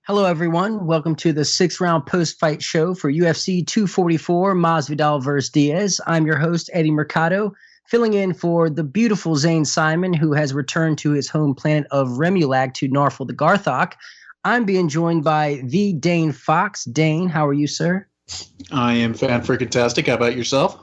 Hello, everyone. Welcome to the 6th-round post-fight show for UFC 244, Masvidal vs. Diaz. I'm your host, Eddie Mercado, filling in for the beautiful Zane Simon, who has returned to his home planet of Remulag to Narfel the Garthok. I'm being joined by the Dayne Fox. Dayne, how are you, sir? I am fan-freaking-tastic. How about yourself?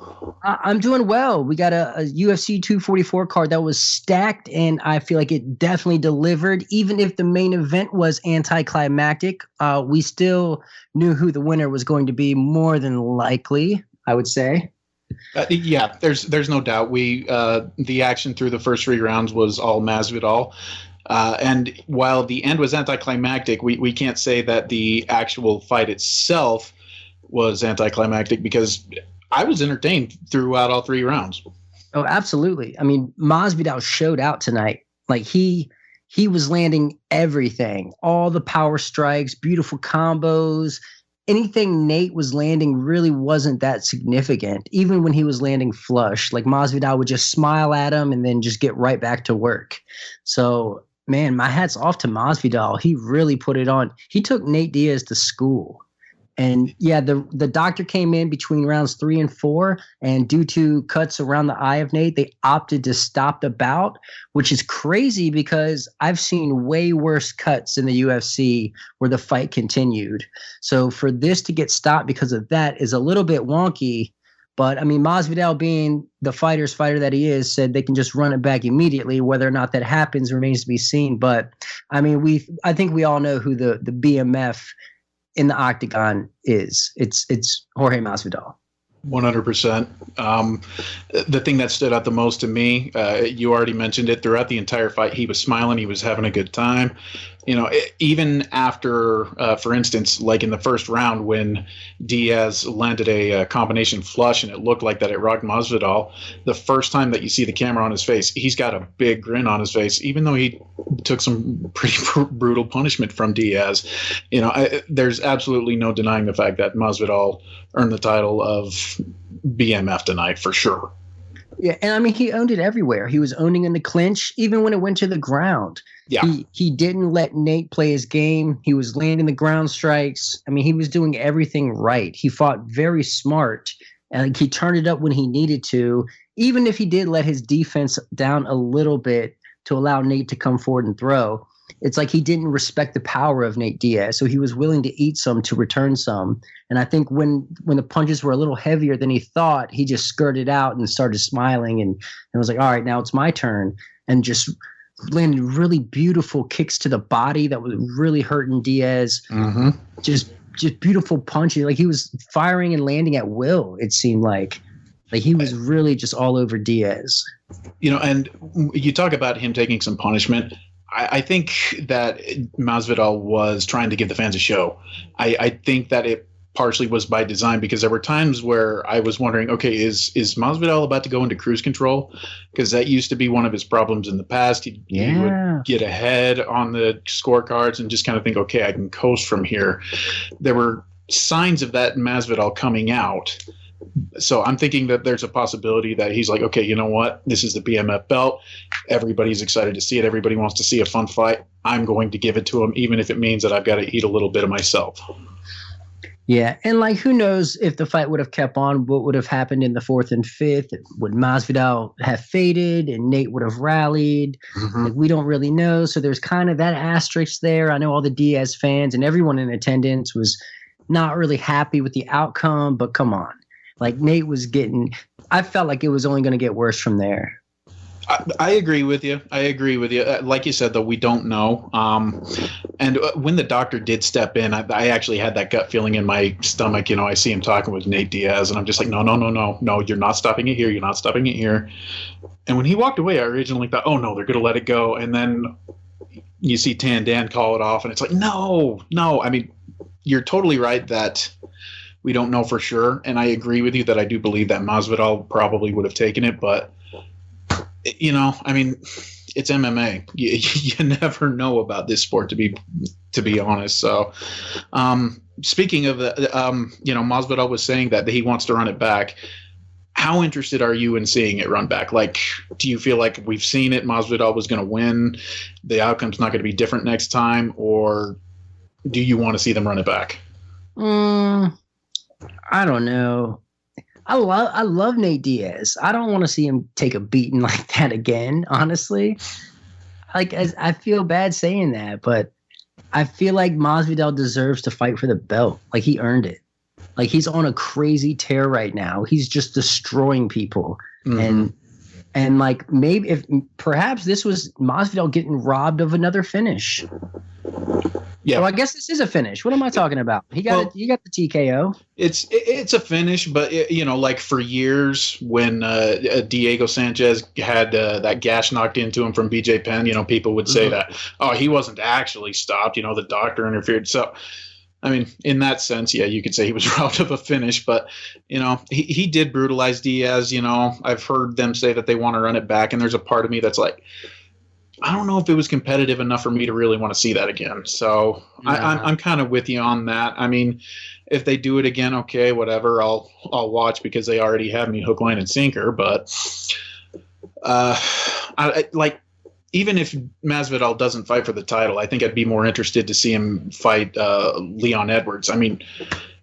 I'm doing well. We got a UFC 244 card that was stacked, and I feel like it definitely delivered. Even if the main event was anticlimactic, we still knew who the winner was going to be more than likely, I would say. Yeah, there's no doubt. The action through the first 3 rounds was all Masvidal. And while the end was anticlimactic, we can't say that the actual fight itself was anticlimactic because I was entertained throughout all 3 rounds. Oh, absolutely. I mean, Masvidal showed out tonight. Like he was landing everything, all the power strikes, beautiful combos. Anything Nate was landing really wasn't that significant, even when he was landing flush. Like Masvidal would just smile at him and then just get right back to work. So, man, my hat's off to Masvidal. He really put it on. He took Nate Diaz to school. And yeah, the doctor came in between rounds 3 and 4, and due to cuts around the eye of Nate, they opted to stop the bout, which is crazy because I've seen way worse cuts in the UFC where the fight continued. So for this to get stopped because of that is a little bit wonky. But I mean, Masvidal, being the fighter's fighter that he is, said they can just run it back immediately. Whether or not that happens remains to be seen. But I mean, I think we all know who the BMF in the octagon is. It's Jorge Masvidal. 100%. The thing that stood out the most to me, you already mentioned it, throughout the entire fight, he was smiling, he was having a good time. You know, even after, for instance, like in the first round when Diaz landed a combination flush and it looked like that it rocked Masvidal, the first time that you see the camera on his face, he's got a big grin on his face, even though he took some pretty brutal punishment from Diaz. You know, there's absolutely no denying the fact that Masvidal earned the title of BMF tonight for sure. Yeah, and I mean, he owned it everywhere. He was owning in the clinch, even when it went to the ground. Yeah. He didn't let Nate play his game. He was landing the ground strikes. I mean, he was doing everything right. He fought very smart, and he turned it up when he needed to, even if he did let his defense down a little bit to allow Nate to come forward and throw. It's like he didn't respect the power of Nate Diaz, so he was willing to eat some to return some. And I think when the punches were a little heavier than he thought, he just skirted out and started smiling and was like, all right, now it's my turn. And just landed really beautiful kicks to the body that was really hurting Diaz. Mm-hmm. Just beautiful punches. Like he was firing and landing at will, it seemed like. Like he was really just all over Diaz. You know, and you talk about him taking some punishment. I think that Masvidal was trying to give the fans a show. I think that it partially was by design because there were times where I was wondering, okay, is Masvidal about to go into cruise control? Because that used to be one of his problems in the past. He would get ahead on the scorecards and just kind of think, okay, I can coast from here. There were signs of that in Masvidal coming out. So I'm thinking that there's a possibility that he's like, okay, you know what? This is the BMF belt. Everybody's excited to see it. Everybody wants to see a fun fight. I'm going to give it to him, even if it means that I've got to eat a little bit of myself. Yeah, and like, who knows if the fight would have kept on, what would have happened in the 4th and 5th? Would Masvidal have faded and Nate would have rallied? Mm-hmm. Like, we don't really know. So there's kind of that asterisk there. I know all the Diaz fans and everyone in attendance was not really happy with the outcome, but come on. Like Nate was I felt like it was only going to get worse from there. I agree with you. Like you said, though, we don't know. And when the doctor did step in, I actually had that gut feeling in my stomach. You know, I see him talking with Nate Diaz, and I'm just like, no, you're not stopping it here. You're not stopping it here. And when he walked away, I originally thought, oh, no, they're going to let it go. And then you see Tan Dan call it off, and it's like, no. I mean, you're totally right that we don't know for sure. And I agree with you that I do believe that Masvidal probably would have taken it. But, you know, I mean, it's MMA. You never know about this sport, to be honest. So speaking of the, you know, Masvidal was saying that he wants to run it back. How interested are you in seeing it run back? Like, do you feel like we've seen it, Masvidal was going to win, the outcome's not going to be different next time? Or do you want to see them run it back? I don't know. I love Nate Diaz. I don't want to see him take a beating like that again, honestly. I feel bad saying that, but I feel like Masvidal deserves to fight for the belt. Like, he earned it. Like, he's on a crazy tear right now. He's just destroying people. Mm-hmm. And like, maybe if perhaps this was Masvidal getting robbed of another finish. Yeah. Well, I guess this is a finish. What am I talking about? He got the TKO. It's a finish, but like for years when Diego Sanchez had that gash knocked into him from BJ Penn, people would say that, oh, he wasn't actually stopped. The doctor interfered. So, I mean, in that sense, yeah, you could say he was robbed of a finish, but he did brutalize Diaz. I've heard them say that they want to run it back, and there's a part of me that's like, I don't know if it was competitive enough for me to really want to see that again. So I'm kind of with you on that. I mean, if they do it again, okay, whatever. I'll watch because they already have me hook, line, and sinker. But even if Masvidal doesn't fight for the title, I think I'd be more interested to see him fight Leon Edwards. I mean,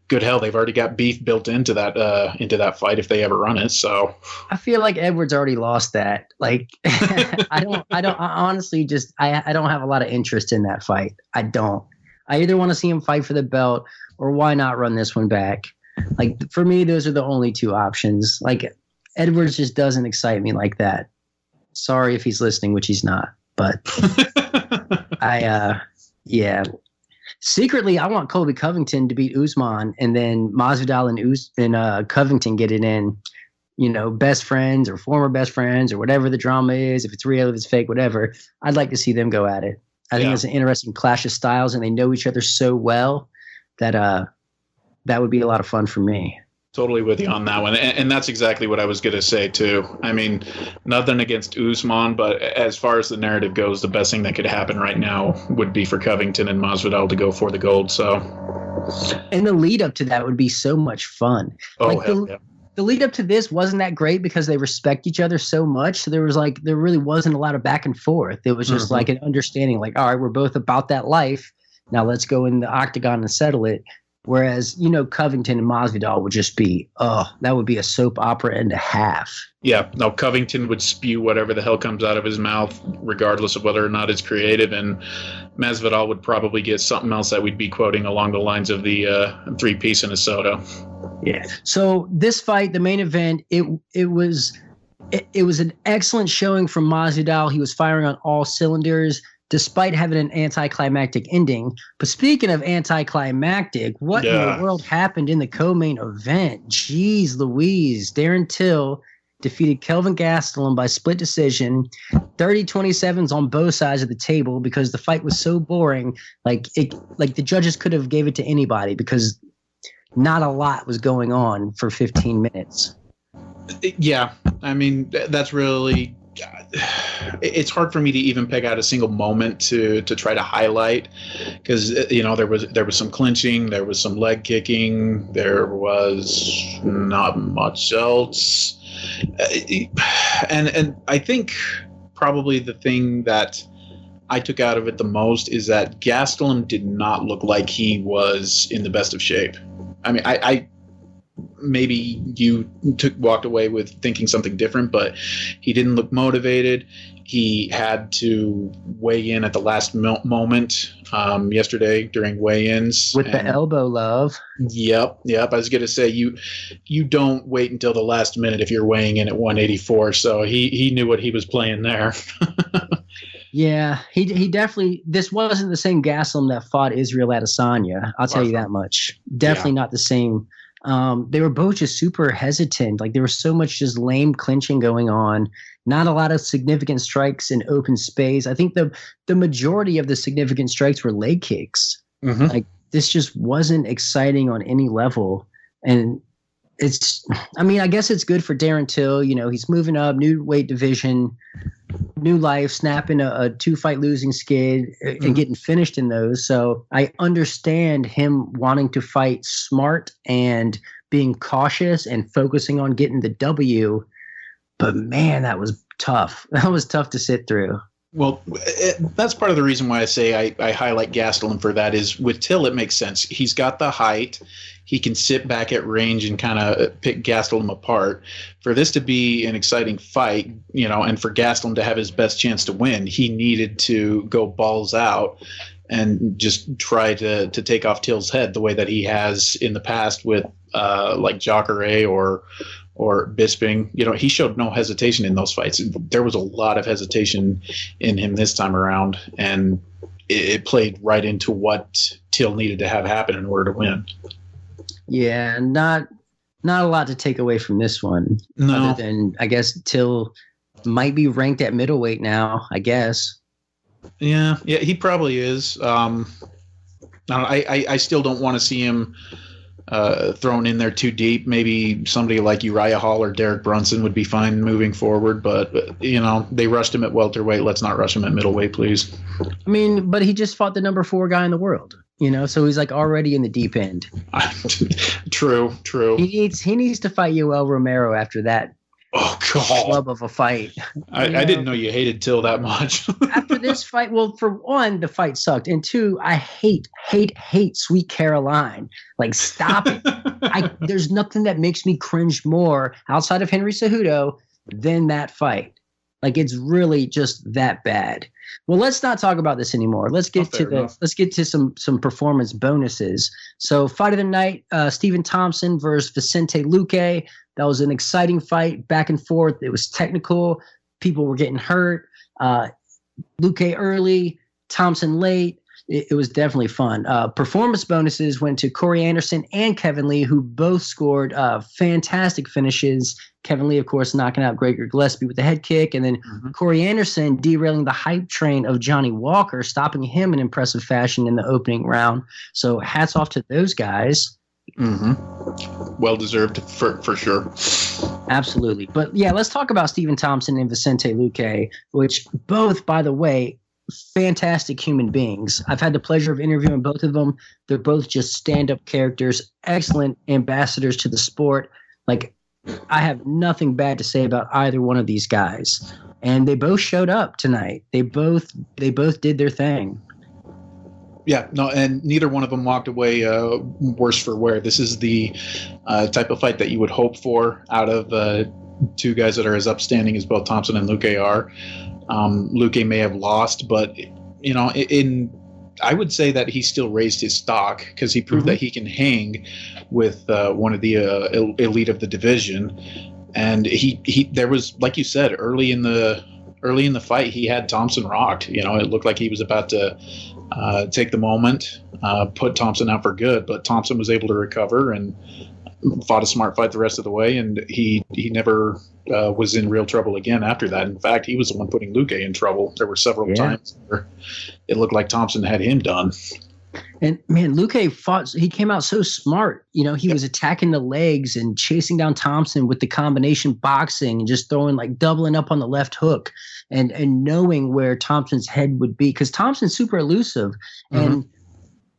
good hell, they've already got beef built into that fight if they ever run it. So I feel like Edwards already lost that. Like, I honestly just I don't have a lot of interest in that fight. I don't. I either want to see him fight for the belt, or why not run this one back? Like, for me, those are the only two options. Like, Edwards just doesn't excite me like that. Sorry if he's listening, which he's not, but yeah. Secretly, I want Colby Covington to beat Usman, and then Masvidal and Covington get it in, best friends or former best friends or whatever the drama is. If it's real, if it's fake, whatever. I'd like to see them go at it. I think it's an interesting clash of styles, and they know each other so well that that would be a lot of fun for me. Totally with you on that one. And that's exactly what I was going to say, too. I mean, nothing against Usman, but as far as the narrative goes, the best thing that could happen right now would be for Covington and Masvidal to go for the gold. So, and the lead up to that would be so much fun. The lead up to this wasn't that great because they respect each other so much. So there really wasn't a lot of back and forth. It was just like an understanding, like, all right, we're both about that life. Now let's go in the octagon and settle it. Whereas, Covington and Masvidal would just be, that would be a soap opera and a half. Yeah, no, Covington would spew whatever the hell comes out of his mouth, regardless of whether or not it's creative. And Masvidal would probably get something else that we'd be quoting along the lines of the three-piece in a soda. Yeah. So this fight, the main event, it was an excellent showing from Masvidal. He was firing on all cylinders, despite having an anticlimactic ending. But speaking of anticlimactic, what in the world happened in the co-main event? Jeez Louise. Darren Till defeated Kelvin Gastelum by split decision, 30-27s on both sides of the table because the fight was so boring. Like the judges could have gave it to anybody because not a lot was going on for 15 minutes. Yeah, I mean, that's really... It's hard for me to even pick out a single moment to try to highlight because there was some clinching, there was some leg kicking, there was not much else, and I think probably the thing that I took out of it the most is that Gastelum did not look like he was in the best of shape. I mean, I maybe you walked away with thinking something different, but he didn't look motivated. He had to weigh in at the last moment yesterday during weigh-ins. With the elbow love. Yep. I was going to say, you don't wait until the last minute if you're weighing in at 184, so he knew what he was playing there. Yeah, he definitely – this wasn't the same Gastelum that fought Israel Adesanya. I'll tell you that much. Definitely not the same. They were both just super hesitant. Like, there was so much just lame clinching going on. Not a lot of significant strikes in open space. I think the majority of the significant strikes were leg kicks. Mm-hmm. Like, this just wasn't exciting on any level. And I guess it's good for Darren Till. He's moving up, new weight division, new life, snapping a 2-fight losing skid and getting finished in those. So I understand him wanting to fight smart and being cautious and focusing on getting the W. But man, that was tough. That was tough to sit through. Well, that's part of the reason why I say I highlight Gastelum for that is with Till, it makes sense. He's got the height. He can sit back at range and kind of pick Gastelum apart. For this to be an exciting fight, and for Gastelum to have his best chance to win, he needed to go balls out and just try to take off Till's head the way that he has in the past with like Jacare or Bisping. He showed no hesitation in those fights. There was a lot of hesitation in him this time around, and it played right into what Till needed to have happen in order to win. Yeah, not a lot to take away from this one. No. Other than, I guess, Till might be ranked at middleweight now, I guess. Yeah, he probably is. I still don't want to see him thrown in there too deep. Maybe somebody like Uriah Hall or Derek Brunson would be fine moving forward, but they rushed him at welterweight. Let's not rush him at middleweight, please. I mean, but he just fought the number 4 guy in the world, so he's like already in the deep end. True. He needs to fight Yoel Romero after that. Oh God! Love of a fight. I didn't know you hated Till that much. After this fight, well, for one, the fight sucked, and 2, I hate Sweet Caroline. Like, stop it! There's nothing that makes me cringe more outside of Henry Cejudo than that fight. Like, it's really just that bad. Well, let's not talk about this anymore. Let's get to some performance bonuses. So, fight of the night: Stephen Thompson versus Vicente Luque. That was an exciting fight, back and forth. It was technical. People were getting hurt. Luque early, Thompson late. It was definitely fun. Performance bonuses went to Corey Anderson and Kevin Lee, who both scored fantastic finishes. Kevin Lee, of course, knocking out Gregor Gillespie with the head kick, and then Corey Anderson derailing the hype train of Johnny Walker, stopping him in impressive fashion in the opening round. So hats off to those guys. Well deserved for sure. Absolutely. But yeah, let's talk about Stephen Thompson and Vicente Luque, which both, by the way, fantastic human beings. I've had the pleasure of interviewing both of them. They're both just stand-up characters, excellent ambassadors to the sport. Like, I have nothing bad to say about either one of these guys. And they both showed up tonight. They both did their thing. Yeah, no, and neither one of them walked away worse for wear. This is the type of fight that you would hope for out of two guys that are as upstanding as both Thompson and Luque are. Luque may have lost, but I would say that he still raised his stock because he proved that he can hang with one of the elite of the division. And he there was, like you said, early in the fight, he had Thompson rocked. It looked like he was about to take the moment, put Thompson out for good, but Thompson was able to recover and fought a smart fight the rest of the way, and he never was in real trouble again after that. In fact, he was the one putting Luque in trouble. There were several times where it looked like Thompson had him done. And man, Luque fought. He came out so smart. He was attacking the legs and chasing down Thompson with the combination boxing and just throwing, like, doubling up on the left hook and knowing where Thompson's head would be, because Thompson's super elusive. And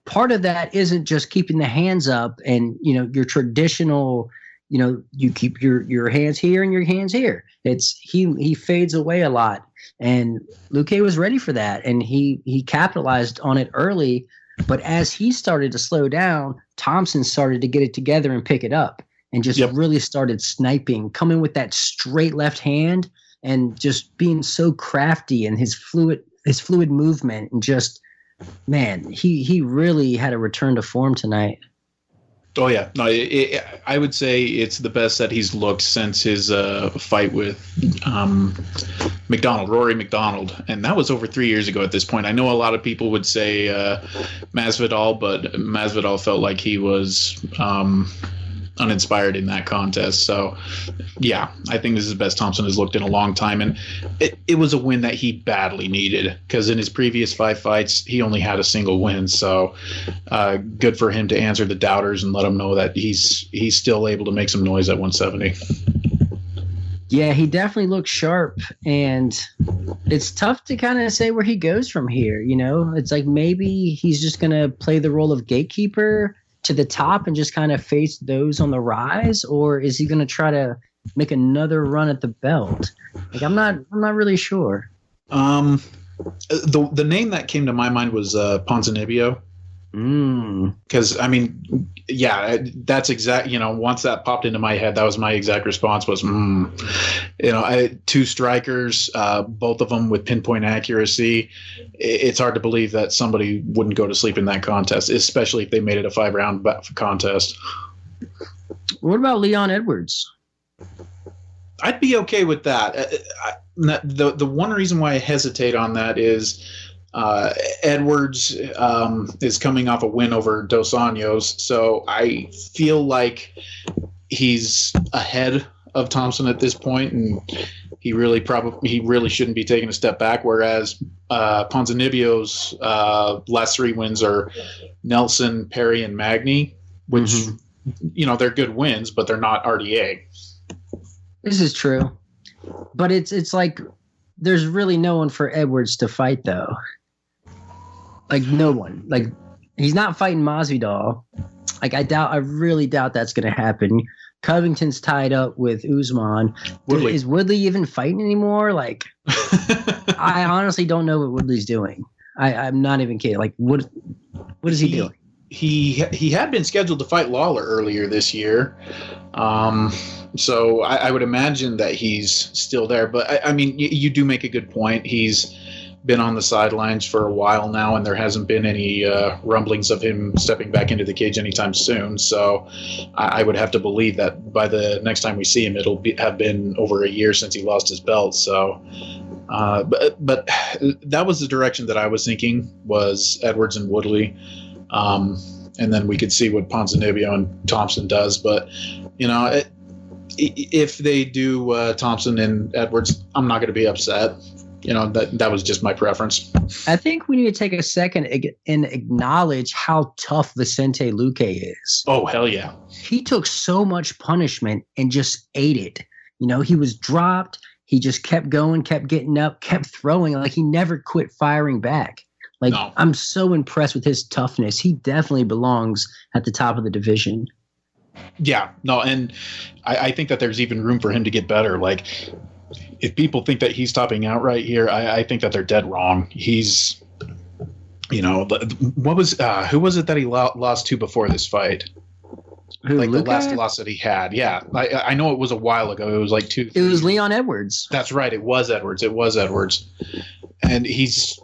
part of that isn't just keeping the hands up and, your traditional, you keep your hands here and your hands here. It's he fades away a lot. And Luque was ready for that. And he capitalized on it early. But as he started to slow down, Thompson started to get it together and pick it up and just really started sniping, coming with that straight left hand and just being so crafty and his fluid movement, and just, man, he really had a return to form tonight. Oh, yeah. No, I would say it's the best that he's looked since his fight with Rory McDonald. And that was over 3 years ago at this point. I know a lot of people would say Masvidal, but Masvidal felt like he was uninspired in that contest. So, yeah, I think this is the best Thompson has looked in a long time. And it was a win that he badly needed, because in his previous 5 fights, he only had a single win. So good for him to answer the doubters and let them know that he's still able to make some noise at 170. Yeah, he definitely looks sharp, and it's tough to kind of say where he goes from here. It's like maybe he's just going to play the role of gatekeeper to the top and just kind of face those on the rise, or is he going to try to make another run at the belt? Like, I'm not really sure. The name that came to my mind was Ponzinibbio. Because I mean, yeah, that's exact. Once that popped into my head, that was my exact response. Was two strikers, both of them with pinpoint accuracy. It's hard to believe that somebody wouldn't go to sleep in that contest, especially if they made it a 5-round contest. What about Leon Edwards? I'd be okay with that. The one reason why I hesitate on that is Edwards is coming off a win over Dos Anjos, so I feel like he's ahead of Thompson at this point, and he really shouldn't be taking a step back. Whereas Ponzinibbio's last 3 wins are Nelson, Perry, and Magny, which they're good wins, but they're not RDA. This is true, but it's like there's really no one for Edwards to fight though. Like no one. Like he's not fighting Masvidal. Like I really doubt that's going to happen. Covington's tied up with Usman. Woodley. Is Woodley even fighting anymore? Like I honestly don't know what Woodley's doing. I'm not even kidding. Like what is he doing? He had been scheduled to fight Lawler earlier this year. So I would imagine that he's still there. But I mean, you do make a good point. He's been on the sidelines for a while now, and there hasn't been any rumblings of him stepping back into the cage anytime soon. So I would have to believe that by the next time we see him, have been over a year since he lost his belt. So, but that was the direction that I was thinking, was Edwards and Woodley. And then we could see what Ponzinibbio and Thompson does. But, if they do Thompson and Edwards, I'm not going to be upset. That was just my preference. I think we need to take a second and acknowledge how tough Vicente Luque is. Oh, hell yeah. He took so much punishment and just ate it. He was dropped. He just kept going, kept getting up, kept throwing. Like he never quit firing back. Like no. I'm so impressed with his toughness. He definitely belongs at the top of the division. Yeah, no, and I think that there's even room for him to get better. Like, if people think that he's topping out right here, I think that they're dead wrong. He's, what was who was it that he lost to before this fight? Who, like Luque? The last loss that he had. Yeah, I know it was a while ago. It was like 2. It was Leon Edwards. That's right. It was Edwards. And he's,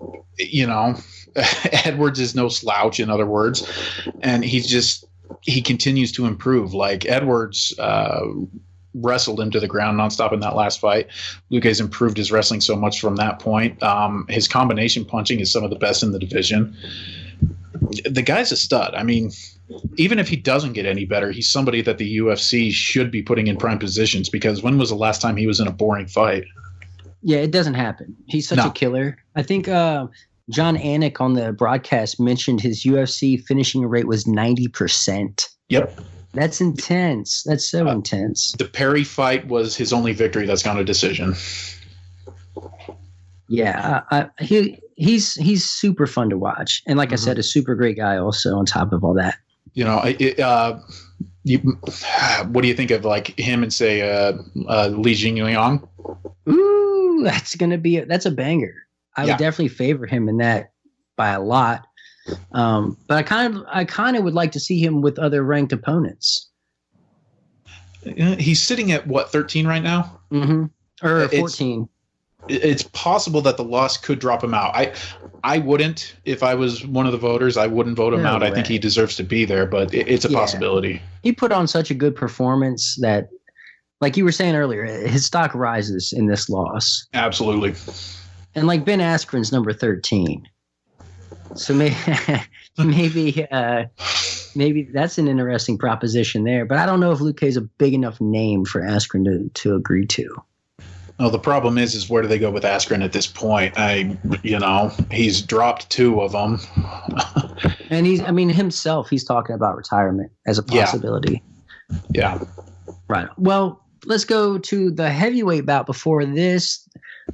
Edwards is no slouch, in other words, and he continues to improve. Like Edwards wrestled him to the ground nonstop in that last fight. Luque's improved his wrestling so much from that point. His combination punching is some of the best in the division. The guy's a stud. I mean, even if he doesn't get any better, he's somebody that the UFC should be putting in prime positions, because when was the last time he was in a boring fight? Yeah, it doesn't happen. He's such a killer. I think John Anik on the broadcast mentioned his UFC finishing rate was 90%. Yep. That's intense. That's so intense. The Perry fight was his only victory that's gone to decision. Yeah, he's super fun to watch, and like I said, a super great guy. Also, on top of all that, what do you think of like him and say Li Jingliang? Ooh, that's a banger. I would definitely favor him in that by a lot. But I kind of would like to see him with other ranked opponents. He's sitting at what, 13 right now? Mm-hmm. Or 14. It's possible that the loss could drop him out. I wouldn't, if I was one of the voters, I wouldn't vote him out. I think he deserves to be there, but it's a possibility. He put on such a good performance that, like you were saying earlier, his stock rises in this loss. Absolutely. And like Ben Askren's number 13. So maybe that's an interesting proposition there. But I don't know if Luque is a big enough name for Askren to agree to. Well, the problem is where do they go with Askren at this point? He's dropped 2 of them. And himself, he's talking about retirement as a possibility. Yeah. Right. Well, let's go to the heavyweight bout before this.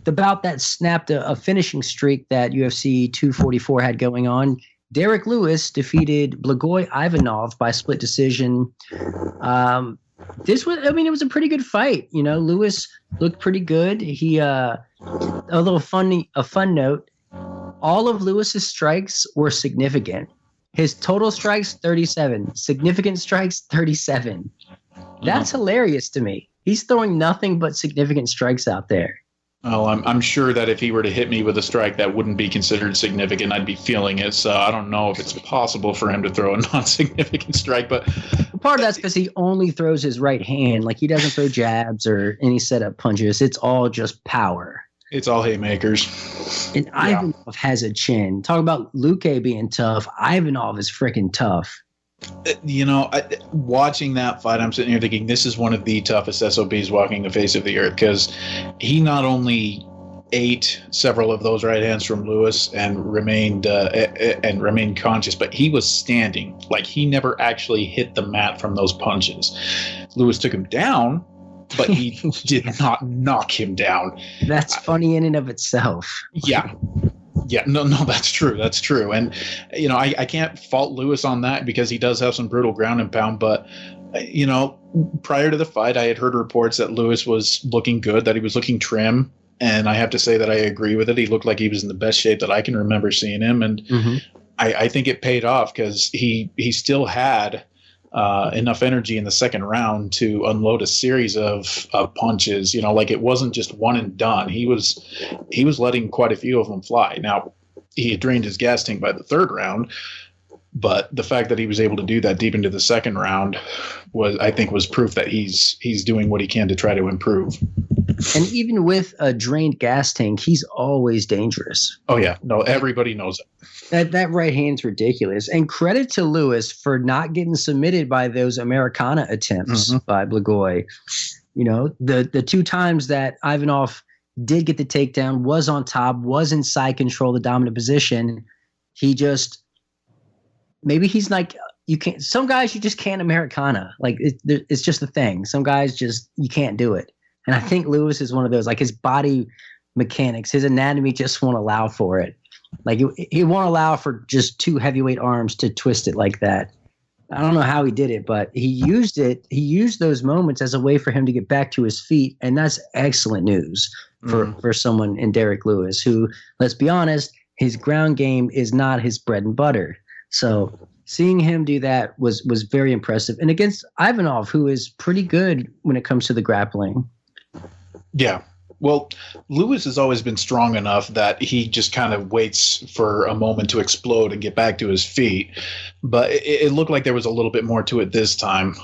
The bout that snapped a finishing streak that UFC 244 had going on. Derek Lewis defeated Blagoy Ivanov by split decision. It was a pretty good fight. Lewis looked pretty good. He, a fun note. all of Lewis's strikes were significant. His total strikes, 37. Significant strikes, 37. That's hilarious to me. He's throwing nothing but significant strikes out there. Well, I'm sure that if he were to hit me with a strike that wouldn't be considered significant, I'd be feeling it. So I don't know if it's possible for him to throw a non-significant strike. But part of that's because he only throws his right hand. Like, he doesn't throw jabs or any setup punches. It's all just power. It's all haymakers. And Ivanov has a chin. Talk about Luque being tough. Ivanov is freaking tough. You know, watching that fight, I'm sitting here thinking this is one of the toughest SOBs walking the face of the earth, because he not only ate several of those right hands from Lewis and remained conscious, but he was standing. Like, he never actually hit the mat from those punches. Lewis took him down, but he did not knock him down. That's funny in and of itself. Yeah. Yeah, no, that's true. That's true. And, you know, I can't fault Lewis on that because he does have some brutal ground and pound. But, you know, prior to the fight, I had heard reports that Lewis was looking good, that he was looking trim. And I have to say that I agree with it. He looked like he was in the best shape that I can remember seeing him. And I think it paid off because he still had enough energy in the second round to unload a series of punches. You know, like, it wasn't just one and done. He was letting quite a few of them fly. Now, he had drained his gas tank by the third round, but the fact that he was able to do that deep into the second round was proof that he's doing what he can to try to improve. And even with a drained gas tank, he's always dangerous. Oh yeah, no, everybody knows it. That right hand's ridiculous. And credit to Lewis for not getting submitted by those Americana attempts by Blagoy. You know, the two times that Ivanov did get the takedown, was on top, was in side control, the dominant position. He just, maybe he's like, you can't. Some guys you just can't Americana. Like, it's just a thing. Some guys just, you can't do it. And I think Lewis is one of those. Like, his body mechanics, his anatomy just won't allow for it. Like, he won't allow for just two heavyweight arms to twist it like that. I don't know how he did it, but he used it. He used those moments as a way for him to get back to his feet, and that's excellent news for someone in Derek Lewis, who, let's be honest, his ground game is not his bread and butter. So seeing him do that was very impressive. And against Ivanov, who is pretty good when it comes to the grappling. Yeah. Well, Lewis has always been strong enough that he just kind of waits for a moment to explode and get back to his feet. But it looked like there was a little bit more to it this time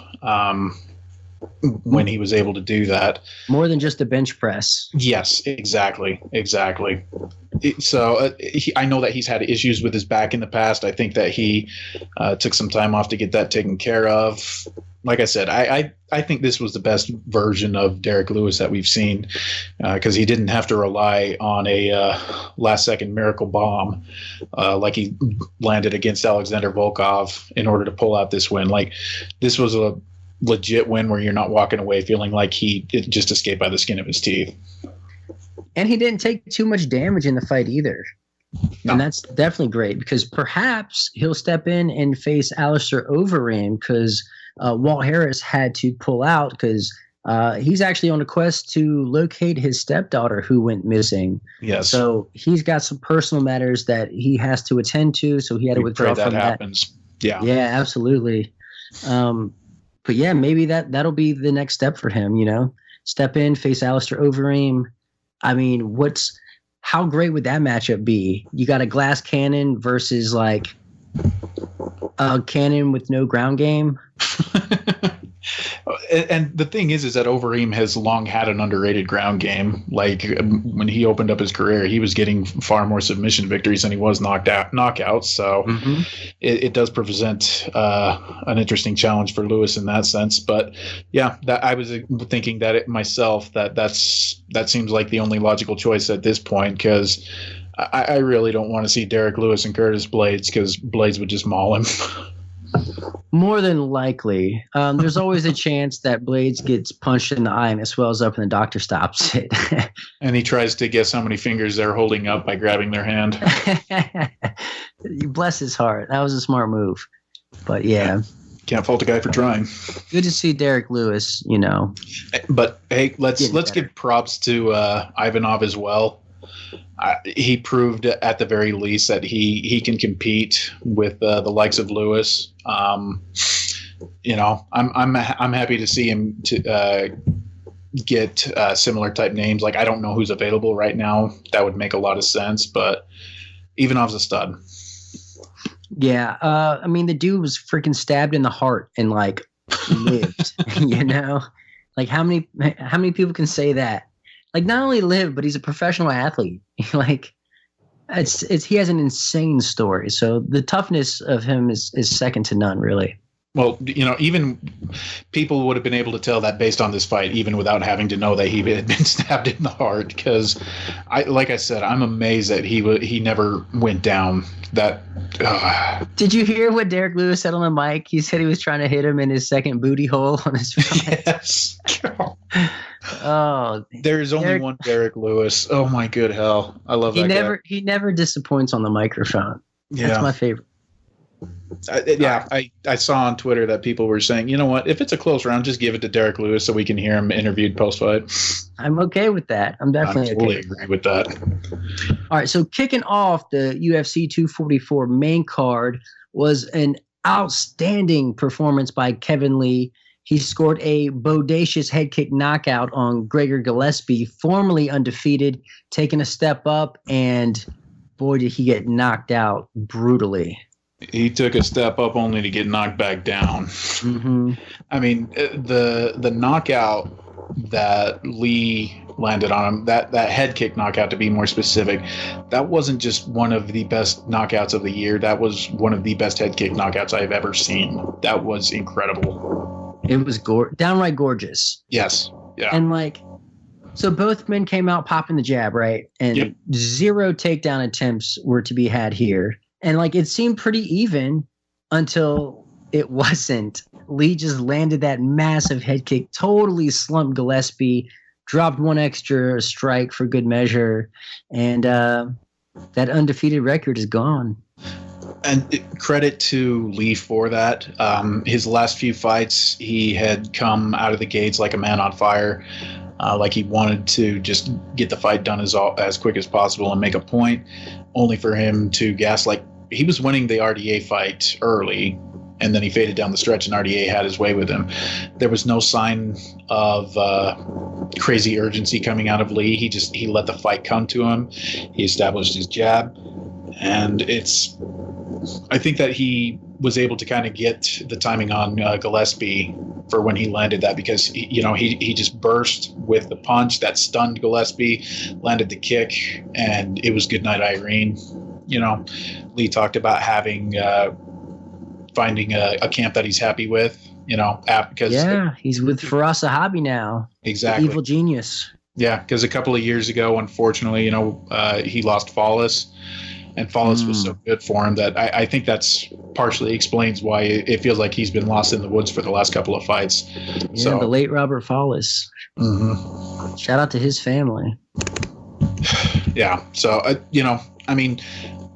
when he was able to do that. More than just a bench press. Yes, exactly. So I know that he's had issues with his back in the past. I think that he took some time off to get that taken care of. Like I said, I think this was the best version of Derek Lewis that we've seen because he didn't have to rely on a last-second miracle bomb like he landed against Alexander Volkov in order to pull out this win. Like, this was a legit win where you're not walking away feeling like he just escaped by the skin of his teeth. And he didn't take too much damage in the fight either. No. And that's definitely great because perhaps he'll step in and face Alistair Overeem because Walt Harris had to pull out because he's actually on a quest to locate his stepdaughter who went missing. Yes. So he's got some personal matters that he has to attend to. So he had to withdraw from that. Happens. Yeah. Yeah, absolutely. But yeah, maybe that'll be the next step for him, you know, step in, face Alistair Overeem. I mean, how great would that matchup be? You got a glass cannon versus like a cannon with no ground game. And the thing is that Overeem has long had an underrated ground game. Like, when he opened up his career, he was getting far more submission victories than he was knockouts. So it does present an interesting challenge for Lewis in that sense. But yeah, I was thinking that myself that seems like the only logical choice at this point because I really don't want to see Derek Lewis and Curtis Blades because Blades would just maul him. More than likely. There's always a chance that Blades gets punched in the eye and it swells up and the doctor stops it. And he tries to guess how many fingers they're holding up by grabbing their hand. Bless his heart. That was a smart move. But yeah. Can't fault a guy for trying. Good to see Derek Lewis, you know. But hey, let's give props to Ivanov as well. he proved at the very least that he can compete with the likes of Lewis. You know, I'm happy to see him to get similar type names. Like, I don't know who's available right now. That would make a lot of sense, but Ivanov's a stud. Yeah, I mean, the dude was freaking stabbed in the heart and like lived. You know, like how many people can say that? Like, not only lived, but he's a professional athlete. Like, it's he has an insane story. So the toughness of him is second to none, really. Well, you know, even people would have been able to tell that based on this fight, even without having to know that he had been stabbed in the heart. Because, like I said, I'm amazed that he never went down. That. Did you hear what Derek Lewis said on the mic? He said he was trying to hit him in his second booty hole on his front. Yes. Oh, there's only one Derek Lewis. Oh my good hell! I love that guy. He never disappoints on the microphone. Yeah. That's my favorite. I saw on Twitter that people were saying, you know what, if it's a close round, just give it to Derek Lewis so we can hear him interviewed post-fight. I'm okay with that. I'm definitely totally okay. agree with that. All right, so kicking off the UFC 244 main card was an outstanding performance by Kevin Lee. He scored a bodacious head kick knockout on Gregor Gillespie, formerly undefeated, taking a step up, and boy, did he get knocked out brutally. He took a step up only to get knocked back down. Mm-hmm. I mean, the knockout that Lee landed on him, that head kick knockout to be more specific, that wasn't just one of the best knockouts of the year. That was one of the best head kick knockouts I've ever seen. That was incredible. It was downright gorgeous. Yes. Yeah. And like, so both men came out popping the jab, right? And zero takedown attempts were to be had here. And like, it seemed pretty even until it wasn't. Lee just landed that massive head kick, totally slumped Gillespie, dropped one extra strike for good measure, and that undefeated record is gone. And credit to Lee for that. His last few fights, he had come out of the gates like a man on fire. Like he wanted to just get the fight done as quick as possible and make a point, only for him to gaslight. He was winning the RDA fight early, and then he faded down the stretch, and RDA had his way with him. There was no sign of crazy urgency coming out of Lee. He let the fight come to him. He established his jab, and I think that he was able to kind of get the timing on Gillespie for when he landed that, because he just burst with the punch that stunned Gillespie, landed the kick, and it was good night, Irene. Lee talked about finding a camp that he's happy with. Because he's with Firas Zahabi now. Exactly, the evil genius. Yeah, because a couple of years ago, unfortunately, he lost Follis. And Follis was so good for him that I think that's partially explains why it feels like he's been lost in the woods for the last couple of fights. Yeah, the late Robert Follis. Mm-hmm. Shout out to his family. Yeah. So, I mean,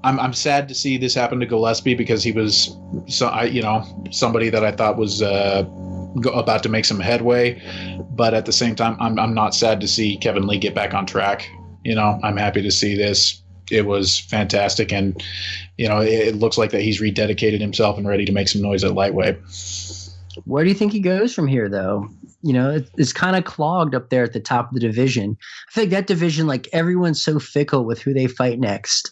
I'm sad to see this happen to Gillespie, because he was, somebody that I thought was about to make some headway. But at the same time, I'm not sad to see Kevin Lee get back on track. I'm happy to see this. It was fantastic, and it looks like that he's rededicated himself and ready to make some noise at lightweight. Where do you think he goes from here, though? It's kind of clogged up there at the top of the division. I think that division, like, everyone's so fickle with who they fight next.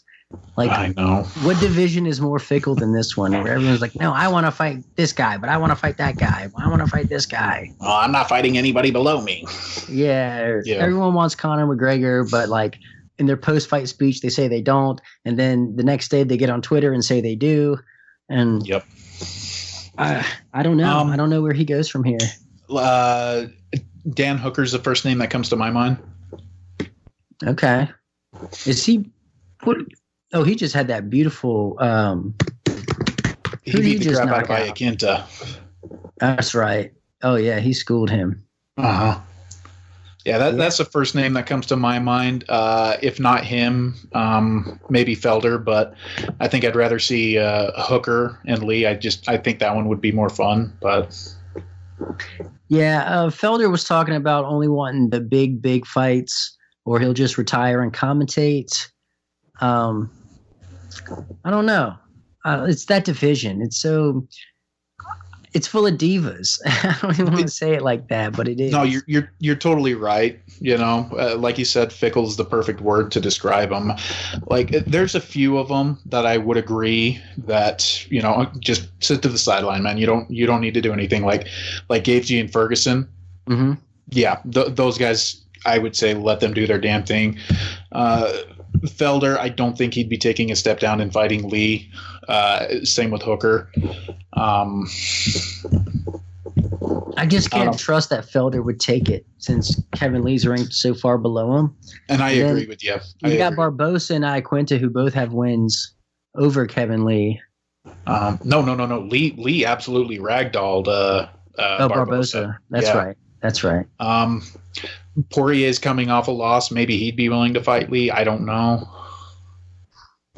Like, I know. What division is more fickle than this one, where everyone's like, no, I want to fight this guy, but I want to fight that guy. I want to fight this guy. Well, I'm not fighting anybody below me. Yeah. Everyone wants Conor McGregor, but like, in their post-fight speech, they say they don't, and then the next day they get on Twitter and say they do. And I don't know. I don't know where he goes from here. Dan Hooker's the first name that comes to my mind. Okay. Is he? Oh, he just had that beautiful. He beat the crap out of Iaquinta. That's right. Oh yeah, he schooled him. Uh huh. Yeah, that's the first name that comes to my mind. If not him, maybe Felder, but I think I'd rather see Hooker and Lee. I think that one would be more fun. But yeah, Felder was talking about only wanting the big fights. or he'll just retire and commentate. I don't know. It's that division. It's full of divas. I don't even want to say it like that, but it is. No, you're totally right. Like you said, fickle's the perfect word to describe them. Like, there's a few of them that I would agree that just sit to the sideline, man. You don't need to do anything. Like Gaethje and Ferguson. Mm-hmm. Yeah, those guys, I would say let them do their damn thing. Felder, I don't think he'd be taking a step down and fighting Lee. Same with Hooker. I just can't trust that Felder would take it since Kevin Lee's ranked so far below him. And I agree with you. You got Barbosa and Iaquinta, who both have wins over Kevin Lee. No. Lee absolutely ragdolled Barbosa. That's right. Poirier's coming off a loss. Maybe he'd be willing to fight Lee. I don't know.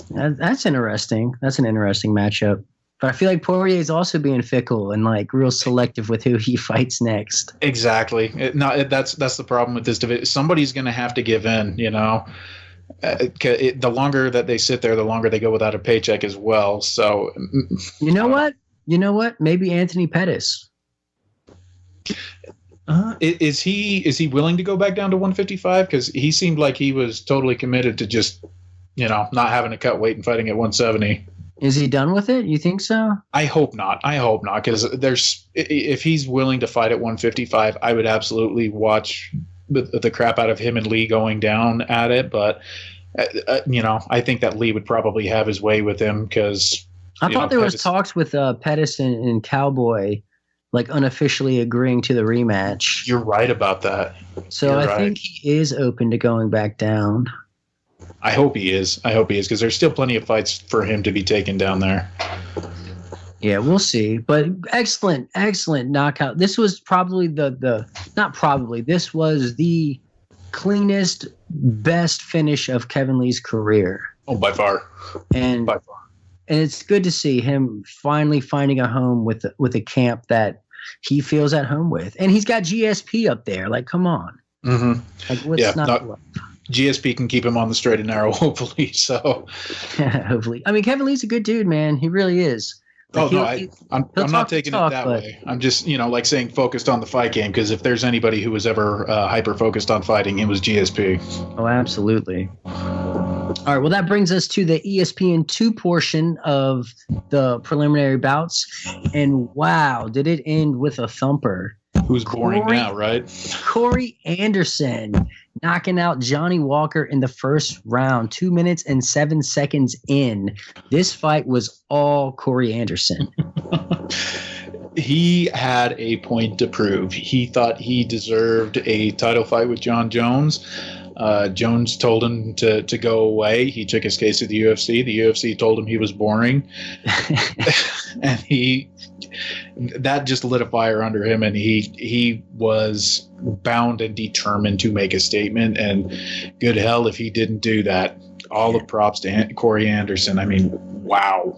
That's interesting. That's an interesting matchup. But I feel like Poirier is also being fickle and like real selective with who he fights next. Exactly. That's the problem with this division. Somebody's going to have to give in. The longer that they sit there, the longer they go without a paycheck as well. So, you know what? Maybe Anthony Pettis. Is he willing to go back down to 155? Because he seemed like he was totally committed to just not having to cut weight and fighting at 170. Is he done with it? You think so? I hope not. Because if he's willing to fight at 155, I would absolutely watch the crap out of him and Lee going down at it. But I think that Lee would probably have his way with him because I thought there was talks with Pettis and Cowboy, like unofficially agreeing to the rematch. You're right about that. So I think he is open to going back down. I hope he is because there's still plenty of fights for him to be taken down there. Yeah, we'll see. But excellent knockout. This was probably this was the cleanest, best finish of Kevin Lee's career. Oh, by far. And it's good to see him finally finding a home with a camp that he feels at home with. And he's got GSP up there. Like, come on. Mm-hmm. Like, what's not love? GSP can keep him on the straight and narrow, hopefully. So, hopefully. I mean, Kevin Lee's a good dude, man. He really is. Like, I'm not taking it that way. I'm just, like saying focused on the fight game, because if there's anybody who was ever hyper focused on fighting, it was GSP. Oh, absolutely. All right. Well, that brings us to the ESPN2 portion of the preliminary bouts. And wow, did it end with a thumper. Who's boring now, right? Corey Anderson knocking out Johnny Walker in the first round, 2 minutes and 7 seconds in. This fight was all Corey Anderson. He had a point to prove. He thought he deserved a title fight with John Jones. Jones told him to go away. He took his case to the UFC. The UFC told him he was boring. And that just lit a fire under him, and he was bound and determined to make a statement. And good hell if he didn't do that. All the props to Corey Anderson. I mean, wow.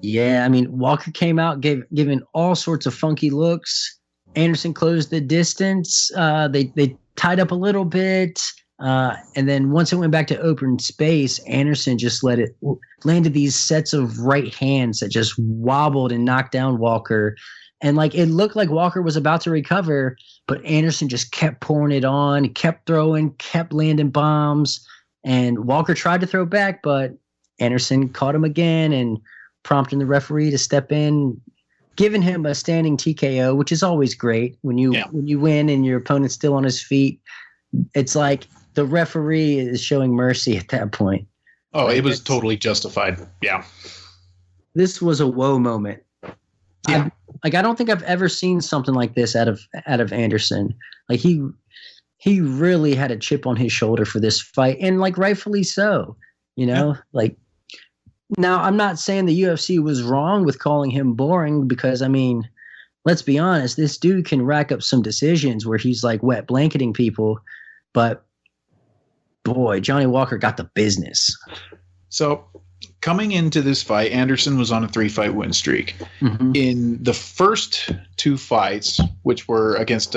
Yeah, I mean, Walker came out giving all sorts of funky looks. Anderson closed the distance. They tied up a little bit. And then once it went back to open space, Anderson just landed these sets of right hands that just wobbled and knocked down Walker. And like, it looked like Walker was about to recover, but Anderson just kept pouring it on, kept throwing, kept landing bombs. And Walker tried to throw back, but Anderson caught him again and prompting the referee to step in, giving him a standing TKO, which is always great when you win and your opponent's still on his feet. It's like the referee is showing mercy at that point. Oh, it was totally justified. Yeah. This was a whoa moment. Yeah. I don't think I've ever seen something like this out of Anderson. Like he really had a chip on his shoulder for this fight, and like rightfully so. Like, now I'm not saying the UFC was wrong with calling him boring, because I mean, let's be honest, this dude can rack up some decisions where he's like wet blanketing people, but boy, Johnny Walker got the business. So coming into this fight, Anderson was on a 3-fight win streak. Mm-hmm. In the first 2 fights, which were against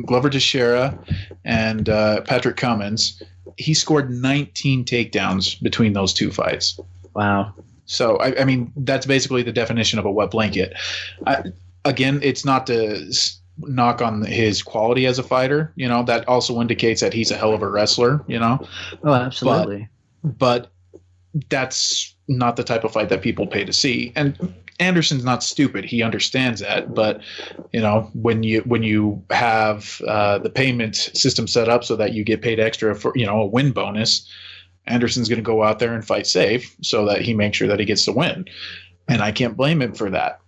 Glover Teixeira and Patrick Cummins, he scored 19 takedowns between those two fights. Wow. So, I mean, that's basically the definition of a wet blanket. Again, it's not to knock on his quality as a fighter. You know, that also indicates that he's a hell of a wrestler, you know. Oh, absolutely. But that's not the type of fight that people pay to see. And Anderson's not stupid. He understands that. But, you know, when you have the payment system set up so that you get paid extra for, you know, a win bonus, Anderson's going to go out there and fight safe so that he makes sure that he gets the win. And I can't blame him for that.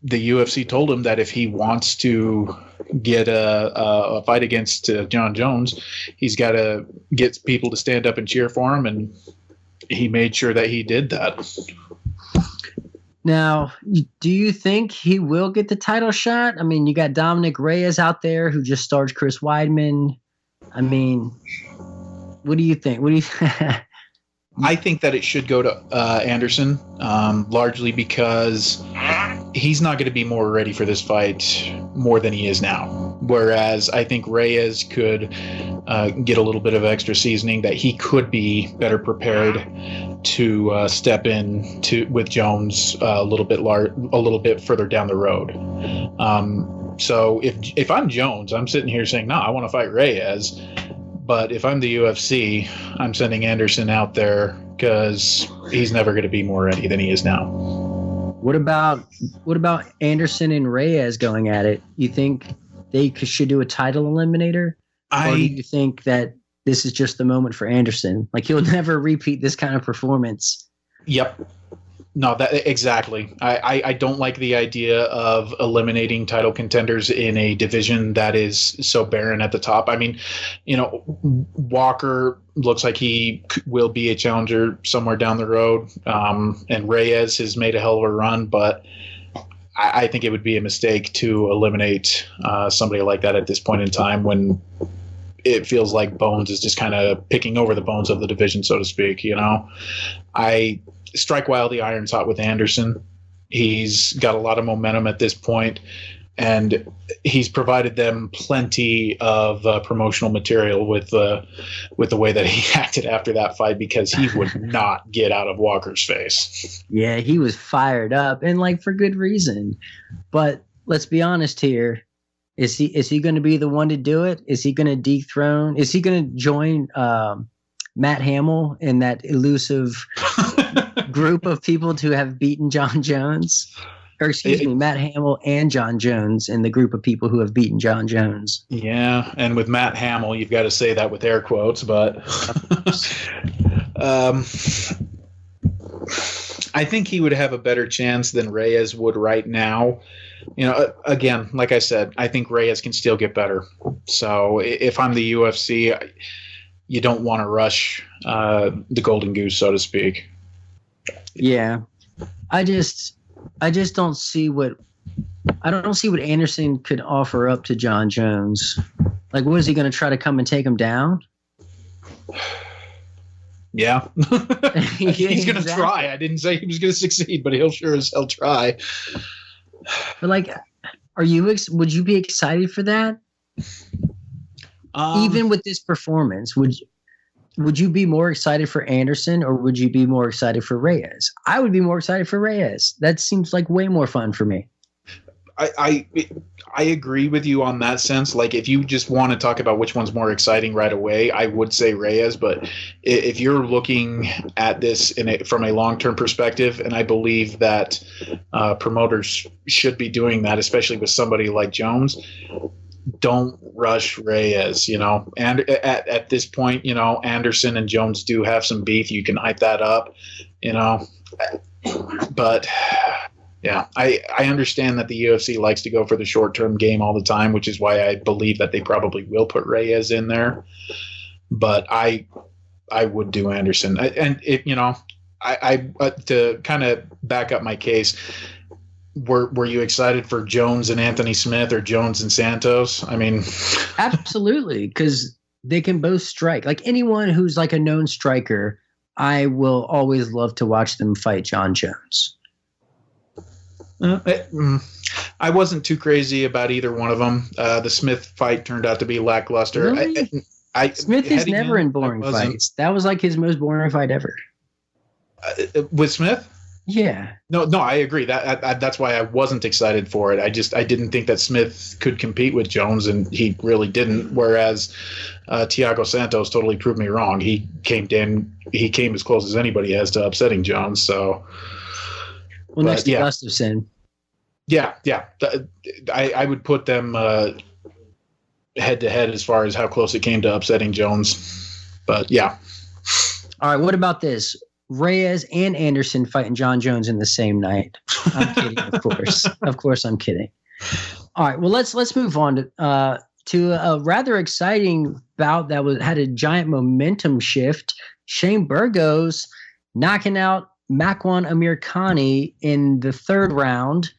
The UFC told him that if he wants to get a fight against John Jones, he's got to get people to stand up and cheer for him, and he made sure that he did that. Now, do you think he will get the title shot? I mean, you got Dominic Reyes out there who just starred Chris Weidman. I mean, what do you think? I think that it should go to Anderson, largely because he's not going to be more ready for this fight more than he is now. Whereas I think Reyes could get a little bit of extra seasoning, that he could be better prepared to step in with Jones a little bit further down the road. So if I'm Jones, I'm sitting here saying, no, I want to fight Reyes. But if I'm the UFC, I'm sending Anderson out there because he's never going to be more ready than he is now. What about Anderson and Reyes going at it? You think they should do a title eliminator? Or do you think that this is just the moment for Anderson? Like, he'll never repeat this kind of performance. Yep. No, that exactly. I don't like the idea of eliminating title contenders in a division that is so barren at the top. I mean, you know, Walker looks like he will be a challenger somewhere down the road, and Reyes has made a hell of a run, but I think it would be a mistake to eliminate somebody like that at this point in time, when it feels like Bones is just kind of picking over the bones of the division, so to speak. You know, I strike while the iron's hot with Anderson. He's got a lot of momentum at this point, and he's provided them plenty of promotional material with the way that he acted after that fight, because he would not get out of Walker's face. Yeah, he was fired up, and like for good reason. But let's be honest here. Is he going to be the one to do it? Is he going to dethrone? Is he going to join Matt Hamill in that elusive group of people to have beaten John Jones? Or excuse me, Matt Hamill and John Jones in the group of people who have beaten John Jones. Yeah, and with Matt Hamill, you've got to say that with air quotes, but I think he would have a better chance than Reyes would right now. You know, again, like I said, I think Reyes can still get better. So if I'm the UFC, you don't want to rush the golden goose, so to speak. Yeah, I don't see what Anderson could offer up to John Jones. Like, what is he going to try to come and take him down? Yeah, he's going to try. I didn't say he was going to succeed, but he'll sure as hell try. But like, would you be excited for that? Even with this performance, would you be more excited for Anderson, or would you be more excited for Reyes? I would be more excited for Reyes. That seems like way more fun for me. I agree with you on that sense. Like, if you just want to talk about which one's more exciting right away, I would say Reyes. But if you're looking at this from a long-term perspective, and I believe that promoters should be doing that, especially with somebody like Jones, don't rush Reyes, you know. And at this point, you know, Anderson and Jones do have some beef. You can hype that up, you know. But yeah, I understand that the UFC likes to go for the short-term game all the time, which is why I believe that they probably will put Reyes in there. But I would do Anderson. And it, you know, I to kind of back up my case, were you excited for Jones and Anthony Smith, or Jones and Santos? I mean, absolutely, because they can both strike. Like, anyone who's like a known striker, I will always love to watch them fight John Jones. I wasn't too crazy about either one of them. The Smith fight turned out to be lackluster. Really? Smith is never in boring fights. That was like his most boring fight ever. With Smith? Yeah. No, I agree. That's why I wasn't excited for it. I didn't think that Smith could compete with Jones, and he really didn't. Whereas Thiago Santos totally proved me wrong. He came as close as anybody has to upsetting Jones. So, well, next to Gustafson. Yeah. I would put them head to head as far as how close it came to upsetting Jones. But yeah. All right. What about this? Reyes and Anderson fighting John Jones in the same night. I'm kidding, of course. Of course, I'm kidding. All right, well let's move on to a rather exciting bout that had a giant momentum shift. Shane Burgos knocking out Makwan Amirkhani in the third round.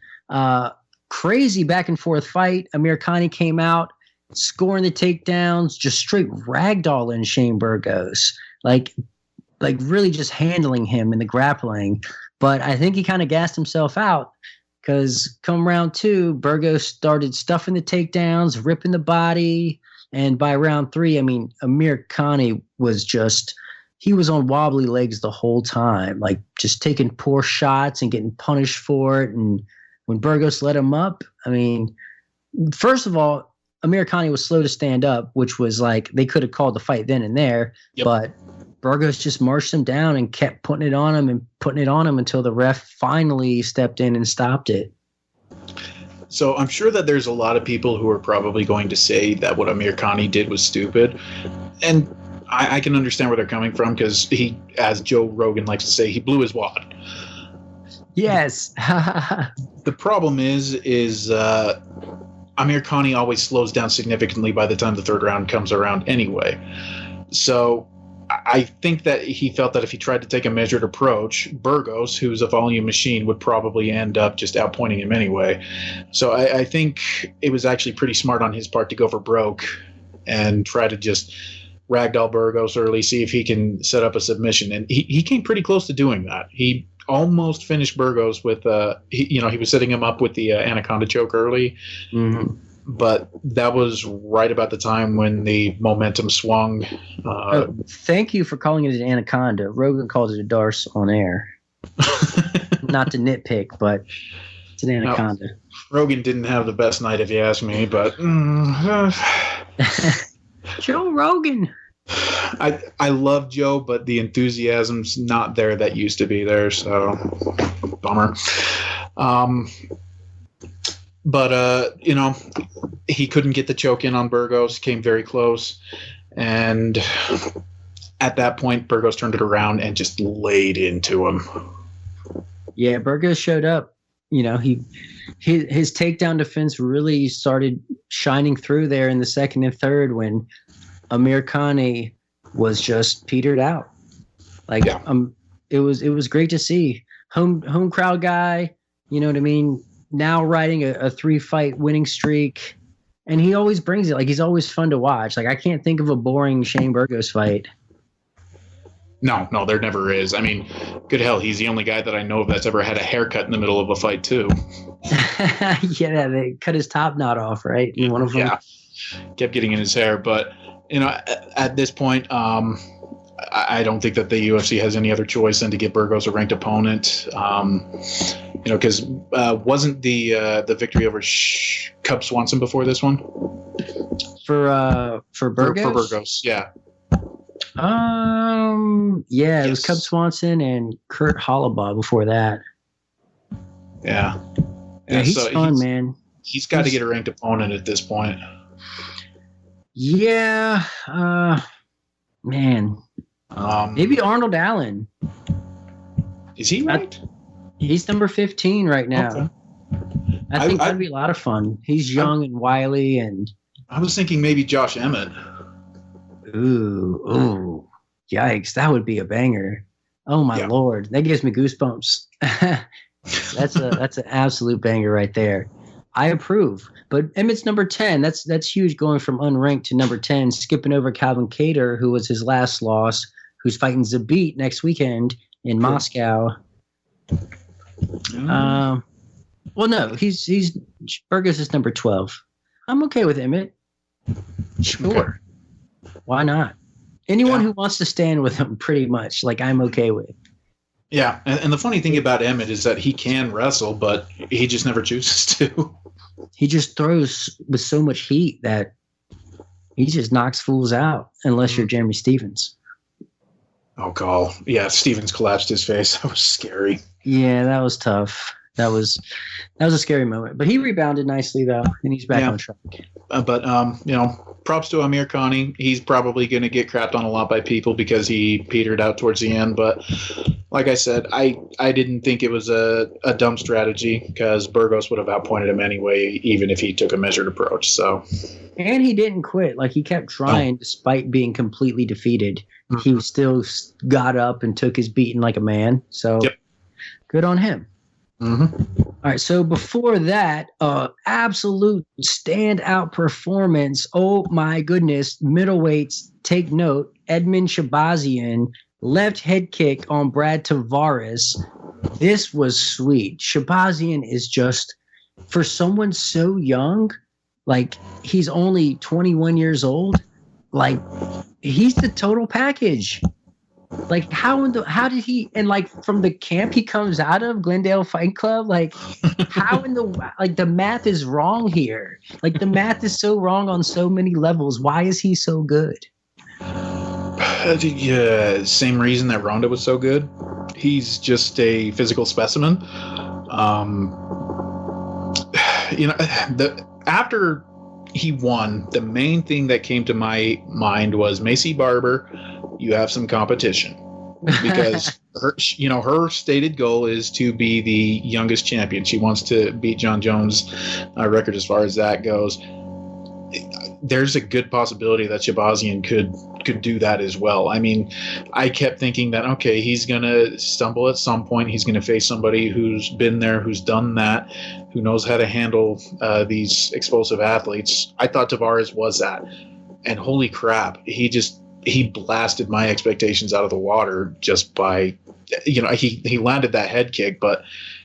Crazy back and forth fight. Amirkhani came out scoring the takedowns, just straight ragdolling Shane Burgos. Like really just handling him in the grappling. But I think he kind of gassed himself out because come round two, Burgos started stuffing the takedowns, ripping the body. And by round three, I mean, Amirkhani he was on wobbly legs the whole time, like just taking poor shots and getting punished for it. And when Burgos let him up, I mean, first of all, Amirkhani was slow to stand up, which was like they could have called the fight then and there. Yep. But Burgos just marched him down and kept putting it on him until the ref finally stepped in and stopped it. So I'm sure that there's a lot of people who are probably going to say that what Amirkhani did was stupid. And I can understand where they're coming from because he, as Joe Rogan likes to say, he blew his wad. Yes. The problem is Amirkhani always slows down significantly by the time the third round comes around anyway. So I think that he felt that if he tried to take a measured approach, Burgos, who's a volume machine, would probably end up just outpointing him anyway. So I think it was actually pretty smart on his part to go for broke and try to just ragdoll Burgos early, see if he can set up a submission. And he came pretty close to doing that. He almost finished Burgos with he was setting him up with the anaconda choke early. Mm-hmm. But that was right about the time when the momentum swung. Thank you for calling it an anaconda. Rogan called it a darce on air. Not to nitpick, but it's an anaconda. No, Rogan didn't have the best night, if you ask me. But Joe Rogan. I love Joe, but the enthusiasm's not there that used to be there. So bummer. But, he couldn't get the choke in on Burgos, came very close. And at that point, Burgos turned it around and just laid into him. Yeah, Burgos showed up. His takedown defense really started shining through there in the second and third when Amirkhani was just petered out. It was great to see. Home crowd guy, you know what I mean? Now riding a 3-fight winning streak, and he always brings it. Like, he's always fun to watch. Like, I can't think of a boring Shane Burgos fight. No, there never is. I mean, good hell, he's the only guy that I know of that's ever had a haircut in the middle of a fight too. Yeah, they cut his top knot off, right? In one of them. Yeah, kept getting in his hair. But at this point, I don't think that the UFC has any other choice than to give Burgos a ranked opponent. Because wasn't the victory over Cub Swanson before this one? For Burgos? For Burgos, yeah. It was Cub Swanson and Kurt Hollabaugh before that. Yeah. Yeah, he's fun, man. He's got to get a ranked opponent at this point. Yeah. Man. Maybe Arnold Allen. Is he ranked? He's number 15 right now. Okay. I think that'd be a lot of fun. He's young and wily, and I was thinking maybe Josh Emmett. Ooh, yikes! That would be a banger. Oh my Lord, that gives me goosebumps. That's an absolute banger right there. I approve. But Emmett's number 10. That's huge, going from unranked to number 10, skipping over Calvin Kattar, who was his last loss, who's fighting Zabit next weekend in Moscow. Well, no, he's Burgos is number 12. I'm okay with Emmett. Sure. why not? Anyone who wants to stand with him, pretty much, like, I'm okay with. Yeah, and the funny thing about Emmett is that he can wrestle, but he just never chooses to. He just throws with so much heat that he just knocks fools out, unless you're Jeremy Stevens. Oh, God. Yeah, Stevens collapsed his face. That was scary. Yeah, that was tough. That was a scary moment. But he rebounded nicely, though, and he's back on track. But props to Amir Khani. He's probably going to get crapped on a lot by people because he petered out towards the end. But like I said, I didn't think it was a dumb strategy because Burgos would have outpointed him anyway, even if he took a measured approach. So, and he didn't quit. Like, he kept trying despite being completely defeated. Mm-hmm. He still got up and took his beating like a man. So good on him. Mm-hmm. All right, so before that, absolute standout performance. Oh my goodness, middleweights, take note. Edmund Shabazian, left head kick on Brad Tavares. This was sweet. Shabazian is just, for someone so young, like, he's only 21 years old, like, he's the total package. Like, how did he, and like from the camp he comes out of, Glendale Fight Club, like, how in the, like, the math is wrong here. Like, the math is so wrong on so many levels. Why is he so good? Yeah, same reason that Ronda was so good. He's just a physical specimen. After he won, the main thing that came to my mind was Macy Barber. You have some competition because her stated goal is to be the youngest champion. She wants to beat John Jones' record as far as that goes. There's a good possibility that Shabazian could do that as well. I mean, I kept thinking that, okay, he's going to stumble at some point. He's going to face somebody who's been there, who's done that, who knows how to handle these explosive athletes. I thought Tavares was that. And holy crap, he blasted my expectations out of the water just by, he landed that head kick, but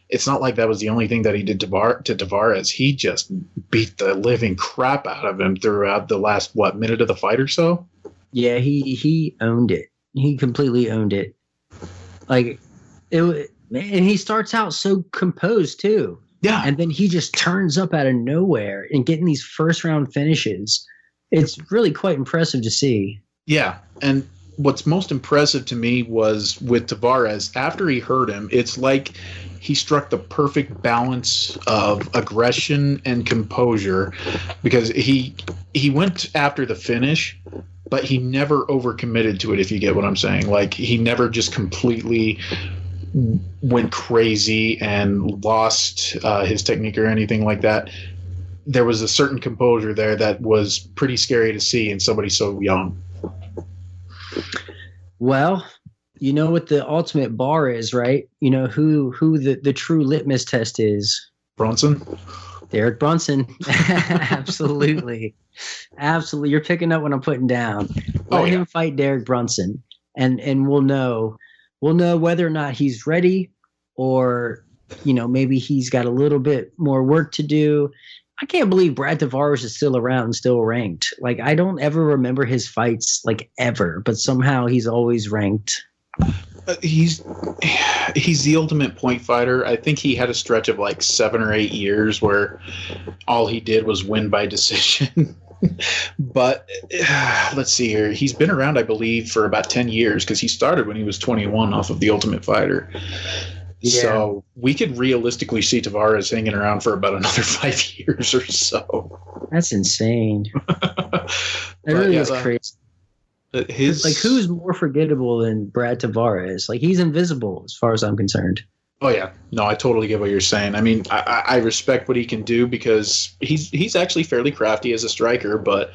it's not like that was the only thing that he did to Tavares. He just beat the living crap out of him throughout the last, minute of the fight or so? Yeah, he owned it. He completely owned it. Like, and he starts out so composed too. Yeah. And then he just turns up out of nowhere and getting these first round finishes. It's really quite impressive to see. Yeah, and what's most impressive to me was with Tavares, after he hurt him, it's like he struck the perfect balance of aggression and composure because he went after the finish, but he never overcommitted to it, if you get what I'm saying. Like, he never just completely went crazy and lost his technique or anything like that. There was a certain composure there that was pretty scary to see in somebody so young. Well, you know what the ultimate bar is, right? You know who the true litmus test is. Brunson? Derek Brunson. Absolutely. Absolutely. You're picking up what I'm putting down. Let him fight Derek Brunson. And we'll know whether or not he's ready, or, maybe he's got a little bit more work to do. I can't believe Brad Tavares is still around and still ranked. Like, I don't ever remember his fights, like, ever, but somehow he's always ranked. He's the ultimate point fighter. I think he had a stretch of like 7 or 8 years where all he did was win by decision. But let's see here. He's been around, I believe, for about 10 years because he started when he was 21 off of The Ultimate Fighter. Yeah. So we could realistically see Tavares hanging around for about another 5 years or so. That's insane. That really is crazy. Who's more forgettable than Brad Tavares? Like, he's invisible as far as I'm concerned. Oh yeah, no, I totally get what you're saying. I mean, I respect what he can do because he's actually fairly crafty as a striker, but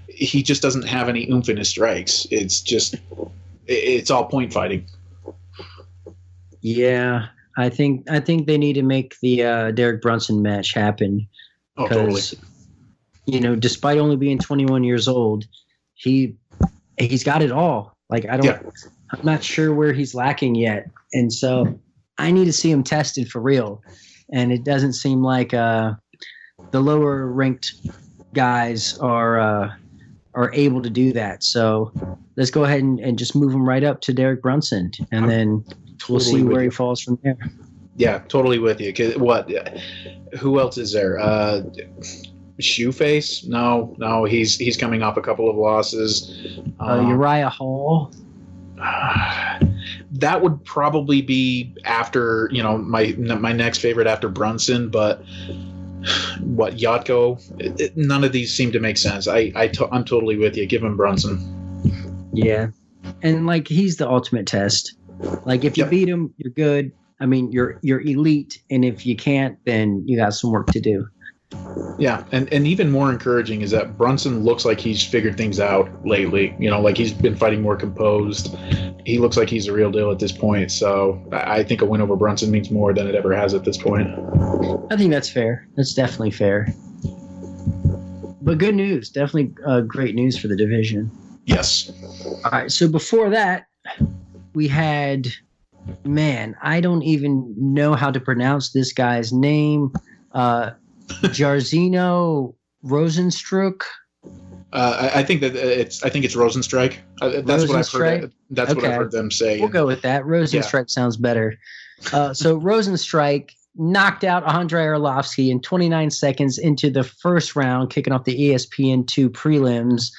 he just doesn't have any oomph in his strikes. It's all point fighting. Yeah, I think they need to make the Derek Brunson match happen. Oh, totally. Despite only being 21 years old, he's got it all. Like, I'm not sure where he's lacking yet, and so I need to see him tested for real. And it doesn't seem like the lower ranked guys are are able to do that. So let's go ahead and just move him right up to Derek Brunson, and then we'll see where he falls from there. Yeah, totally with you. Who else is there? Shoeface? No, he's coming off a couple of losses. Uriah Hall. That would probably be after, my next favorite after Brunson, but Yatko? None of these seem to make sense. I'm totally with you. Give him Brunson. Yeah, and like he's the ultimate test. Like if you beat him, you're good. I mean, you're elite, and if you can't, then you got some work to do. Yeah, and even more encouraging is that Brunson looks like he's figured things out lately. Like he's been fighting more composed. He looks like he's a real deal at this point. So I think a win over Brunson means more than it ever has at this point. I think that's fair. That's definitely fair. But good news. Definitely great news for the division. Yes. All right, so before that, we had, I don't even know how to pronounce this guy's name. Jairzinho Rozenstruik. I think it's Rozenstruik. That's what I've heard. That's what I've heard them say. We'll go with that. Rozenstruik sounds better. So Rozenstruik knocked out Andrei Arlovsky in 29 seconds into the first round, kicking off the ESPN2 prelims.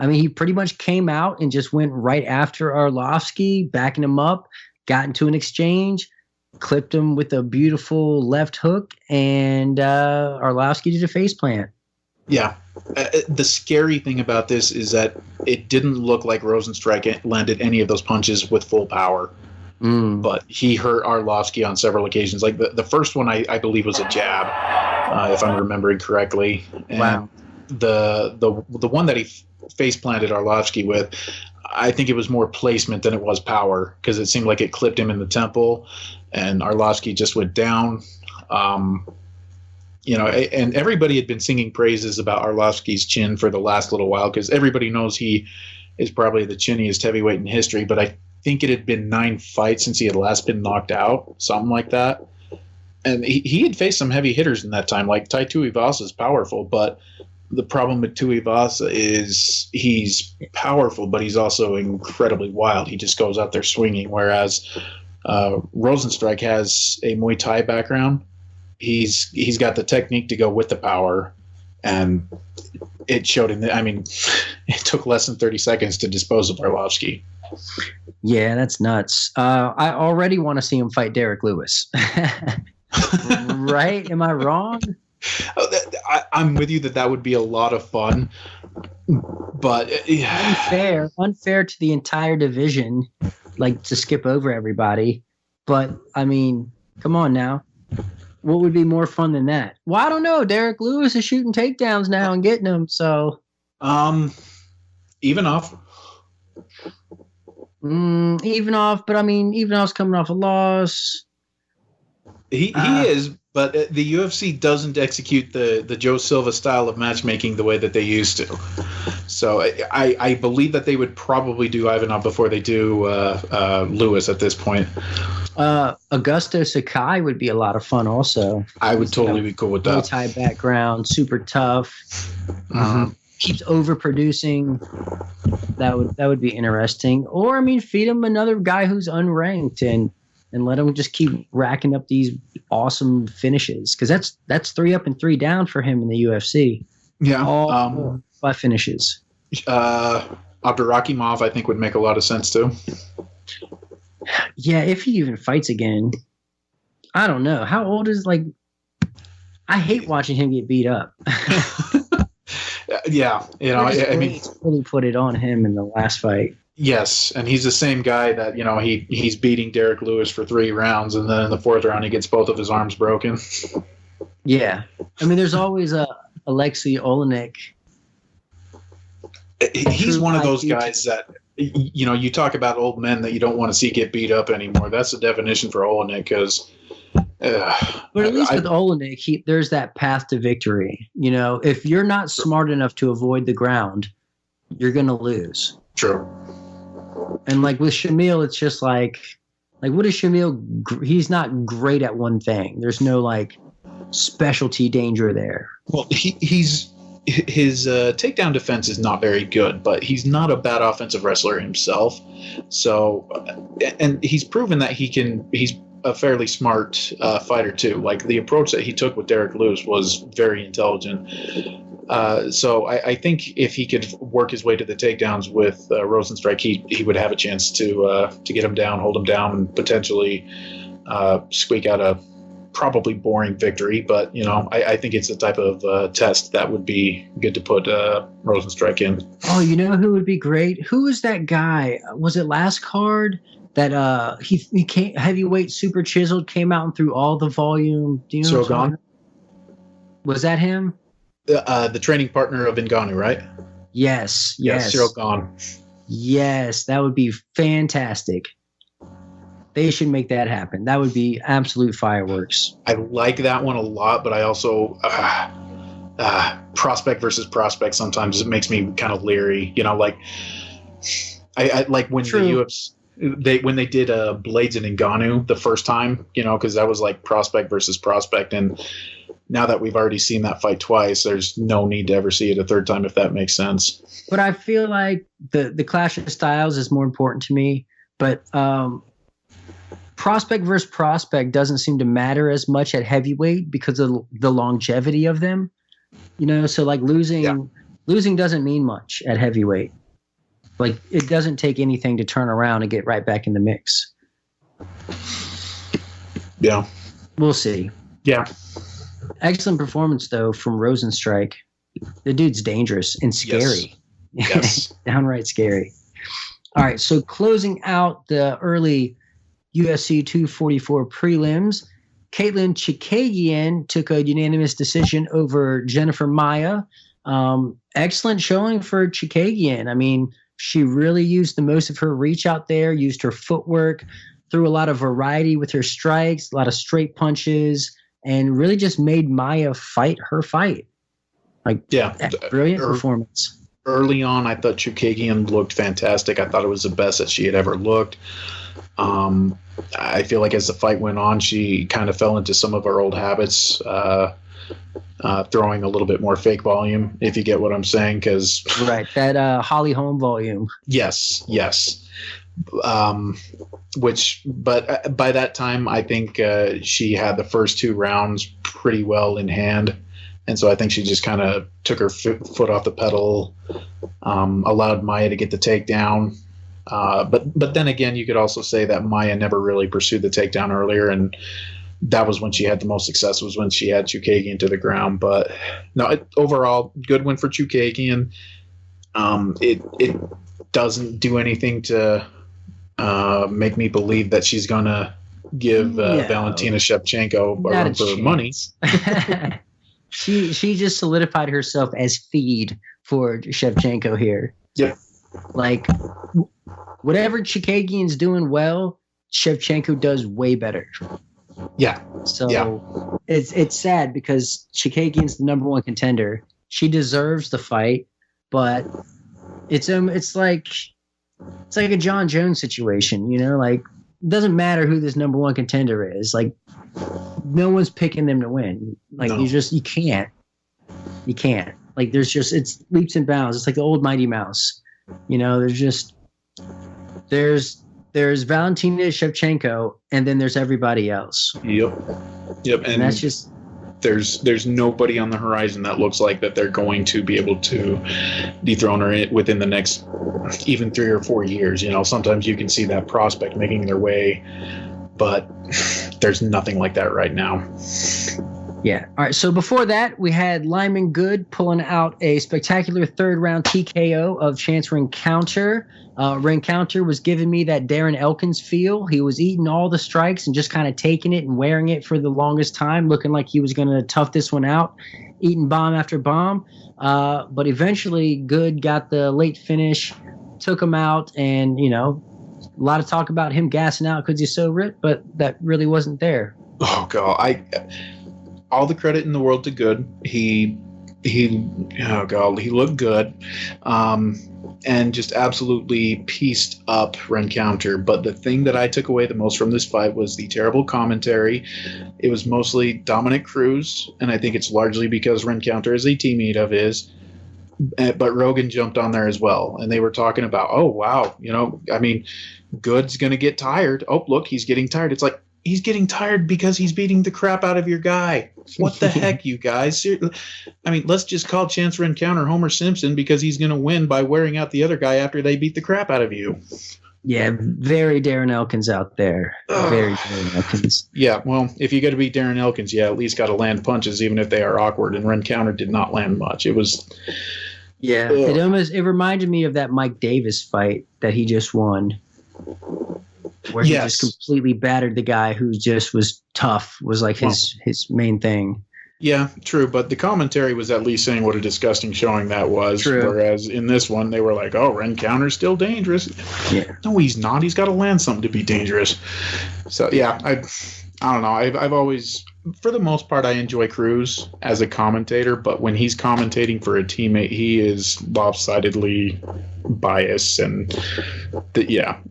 He pretty much came out and just went right after Arlovsky, backing him up, got into an exchange, clipped him with a beautiful left hook, and Arlovsky did a faceplant. Yeah. The scary thing about this is that it didn't look like Rozenstruik landed any of those punches with full power. But he hurt Arlovsky on several occasions. Like the first one, I believe, was a jab, if I'm remembering correctly. And wow. The one that he face planted Arlovsky with, I think it was more placement than it was power, because it seemed like it clipped him in the temple, and Arlovsky just went down. And everybody had been singing praises about Arlovsky's chin for the last little while, because everybody knows he is probably the chinniest heavyweight in history. But I think it had been 9 fights since he had last been knocked out, something like that. And he had faced some heavy hitters in that time, like Tai Tuivasa is powerful, but the problem with Tuivasa is he's powerful, but he's also incredibly wild. He just goes out there swinging, whereas Rozenstruik has a Muay Thai background. He's got the technique to go with the power, and it showed him. It took less than 30 seconds to dispose of Arlovsky. Yeah, that's nuts. I already want to see him fight Derek Lewis. Right? Am I wrong? I'm with you that would be a lot of fun, but unfair to the entire division, like to skip over everybody. But come on now, what would be more fun than that? Well, I don't know. Derek Lewis is shooting takedowns now and getting them. So, even off. Even off, but even off's coming off a loss. He is. But the UFC doesn't execute the Joe Silva style of matchmaking the way that they used to. So I believe that they would probably do Ivanov before they do Lewis at this point. Augusto Sakai would be a lot of fun also. I would totally be cool with that. Muay Thai background, super tough. Keeps overproducing. That would be interesting. Or, feed him another guy who's unranked and let him just keep racking up these awesome finishes, because that's 3 up and 3 down for him in the UFC. Yeah, all 5 finishes. Abdurakhimov, I think, would make a lot of sense too. Yeah, if he even fights again. I don't know. How old is I hate watching him get beat up. Yeah, really put it on him in the last fight. Yes, and he's the same guy that, he's beating Derek Lewis for 3 rounds, and then in the 4th round he gets both of his arms broken. Yeah. There's always Alexei Olenek. He's one of those guys that, you talk about old men that you don't want to see get beat up anymore. That's the definition for Olenek, because... but at least with Olenek, there's that path to victory. If you're not smart enough to avoid the ground, you're going to lose. True. And with Shamil, it's just what is Shamil? He's not great at one thing. There's no specialty danger there. Well, he's his takedown defense is not very good, but he's not a bad offensive wrestler himself. So, and he's proven that he's a fairly smart fighter too. Like the approach that he took with Derek Lewis was very intelligent. So I think if he could work his way to the takedowns with Rosenstrike, he would have a chance to get him down, hold him down, and potentially squeak out a probably boring victory. But I think it's the type of test that would be good to put Rosenstrike in. Oh, you know who would be great? Who was that guy? Was it last card that he came heavyweight, super chiseled, came out and threw all the volume? Do you know? Gone? Was that him? The training partner of Ngannou, right? Yes. Cyril Gahn. Yes, that would be fantastic. They should make that happen. That would be absolute fireworks. I like that one a lot, but I also prospect versus prospect. Sometimes it makes me kind of leery. Like I like when True. the UFC when they did Blades and Ngannou the first time. Because that was like prospect versus prospect, and now that we've already seen that fight twice, there's no need to ever see it a third time, if that makes sense. But I feel like the clash of styles is more important to me. But prospect versus prospect doesn't seem to matter as much at heavyweight because of the longevity of them. So like losing doesn't mean much at heavyweight. Like it doesn't take anything to turn around and get right back in the mix. Yeah. We'll see. Yeah. Excellent performance, though, from Rosenstrike. The dude's dangerous and scary. Yes. Downright scary. All right, so closing out the early UFC 244 prelims, Caitlin Chikagian took a unanimous decision over Jennifer Maia. Excellent showing for Chikagian. I mean, she really used the most of her reach out there, used her footwork, threw a lot of variety with her strikes, a lot of straight punches, and really just made Maia fight her fight. Brilliant performance. Early on, I thought Chookagian looked fantastic. I thought it was the best that she had ever looked. I feel like as the fight went on, she kind of fell into some of her old habits, throwing a little bit more fake volume, if you get what I'm saying. Right, that Holly Holm volume. Yes. But by that time, I think she had the first two rounds pretty well in hand. And so I think she just kind of took her foot off the pedal, allowed Maia to get the takedown. But then again, you could also say that Maia never really pursued the takedown earlier, and that was when she had the most success, was when she had Chookagian to the ground. But no, overall, good win for Chookagian. It doesn't do anything to make me believe that she's going to give Valentina Shevchenko a run for money. She just solidified herself as feed for Shevchenko here. Yep. Like, whatever Chikagian's doing well, Shevchenko does way better. Yeah. So it's sad because Chikagian's the number one contender. She deserves the fight, but it's like a John Jones situation, Like, it doesn't matter who this number one contender is. Like, no one's picking them to win. Like, no. You can't. Like, it's leaps and bounds. It's like the old Mighty Mouse. There's Valentina Shevchenko, and then there's everybody else. Yep. And that's just, there's nobody on the horizon that looks like that they're going to be able to dethrone her within the next even 3 or 4 years. Sometimes you can see that prospect making their way, but there's nothing like that right now. Yeah. All right. So before that, we had Lyman Good pulling out a spectacular third-round TKO of Chance Rencounter. Rencounter was giving me that Darren Elkins feel. He was eating all the strikes and just kind of taking it and wearing it for the longest time, looking like he was going to tough this one out, eating bomb after bomb. But eventually, Good got the late finish, took him out, and, a lot of talk about him gassing out because he's so ripped, but that really wasn't there. Oh, God. All the credit in the world to Good. He he looked good, and just absolutely pieced up Rencounter. But the thing that I took away the most from this fight was the terrible commentary. It was mostly Dominic Cruz, and I think it's largely because Rencounter is a teammate of his. But Rogan jumped on there as well, and they were talking about, oh wow, Good's gonna get tired. Oh look, he's getting tired. It's like, he's getting tired because he's beating the crap out of your guy. What the heck, you guys? Let's just call Chance Rencounter Homer Simpson because he's going to win by wearing out the other guy after they beat the crap out of you. Yeah, very Darren Elkins out there. Very Darren Elkins. Yeah, well, if you got to beat Darren Elkins, at least got to land punches, even if they are awkward. And Rencounter did not land much. It was... Yeah, it reminded me of that Mike Davis fight that he just won, where he just completely battered the guy who just was tough, was like his main thing. Yeah, true. But the commentary was at least saying what a disgusting showing that was. True. Whereas in this one, they were like, oh, Rencounter's still dangerous. Yeah. No, he's not. He's got to land something to be dangerous. So, yeah, I don't know. I've always, for the most part, I enjoy Cruz as a commentator. But when he's commentating for a teammate, he is lopsidedly biased. And,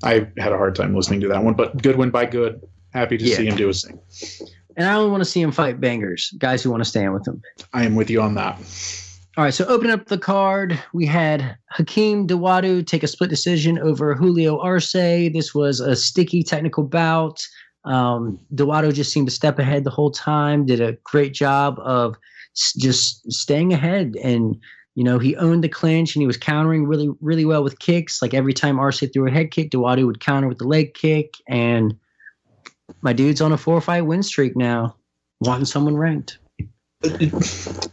I had a hard time listening to that one. But good win by Good. Happy to see him do his thing. And I only want to see him fight bangers, guys who want to stand with him. I am with you on that. All right, so opening up the card, we had Hakeem Dawodu take a split decision over Julio Arce. This was a sticky technical bout. Dawodu just seemed to step ahead the whole time, did a great job of just staying ahead. And, he owned the clinch and he was countering really, really well with kicks. Like every time Arce threw a head kick, Dawodu would counter with the leg kick. And my dude's on a 4-fight win streak now, wanting someone ranked.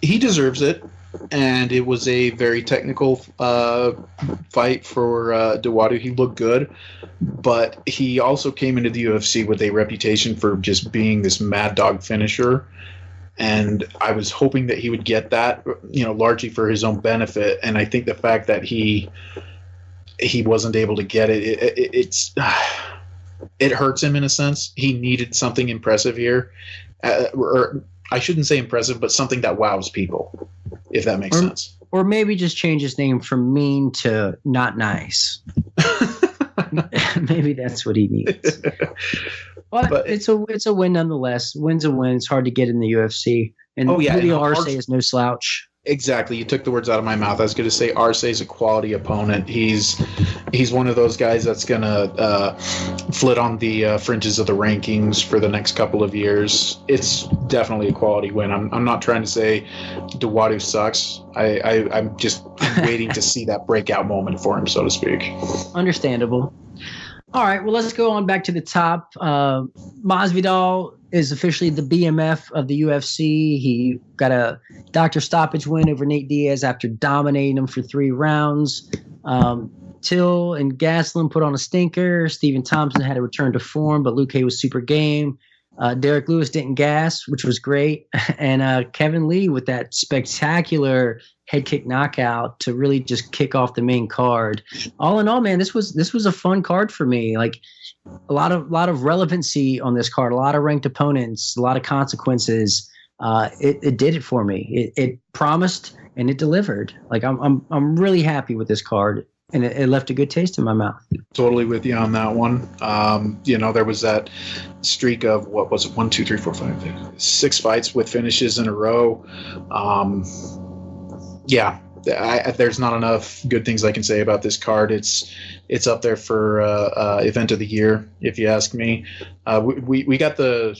He deserves it, and it was a very technical fight for Dawodu. He looked good, but he also came into the UFC with a reputation for just being this mad dog finisher, and I was hoping that he would get that, largely for his own benefit. And I think the fact that he wasn't able to get it hurts him in a sense. He needed something impressive here. Or I shouldn't say impressive, but something that wows people, if that makes sense. Or maybe just change his name from mean to not nice. Maybe that's what he needs. But it's a win nonetheless. Win's a win. It's hard to get in the UFC. And Julio Arce is no slouch. Exactly. You took the words out of my mouth. I was going to say Arce is a quality opponent. He's one of those guys that's going to flit on the fringes of the rankings for the next couple of years. It's definitely a quality win. I'm not trying to say Dawodu sucks. I'm just waiting to see that breakout moment for him, so to speak. Understandable. All right, well, let's go on back to the top. Masvidal is officially the BMF of the UFC. He got a doctor stoppage win over Nate Diaz after dominating him for 3 rounds. Till and Gastelum put on a stinker. Stephen Thompson had to return to form, but Luque was super game. Derek Lewis didn't gas, which was great. And Kevin Lee with that spectacular head kick knockout to really just kick off the main card. All in all, man, this was a fun card for me. Like a lot of relevancy on this card, a lot of ranked opponents, a lot of consequences. It did it for me. It promised and it delivered. Like I'm really happy with this card. And it left a good taste in my mouth. Totally with you on that one. There was that streak of, what was it, 1, 2, 3, 4, 5, 6 fights with finishes in a row. There's not enough good things I can say about this card. It's up there for event of the year, if you ask me. We got the...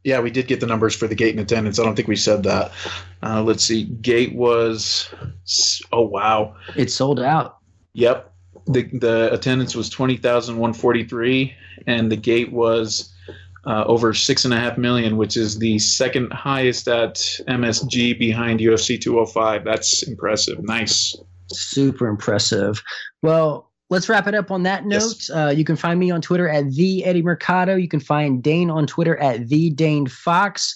Yeah, we did get the numbers for the gate in attendance. I don't think we said that. Let's see. Gate was... Oh, wow. It sold out. Yep. The attendance was 20,143, and the gate was over 6.5 million, which is the second highest at MSG behind UFC 205. That's impressive. Nice. Super impressive. Well, let's wrap it up on that note. Yes. You can find me on Twitter at the Eddie Mercado. You can find Dane on Twitter at the Dane Fox.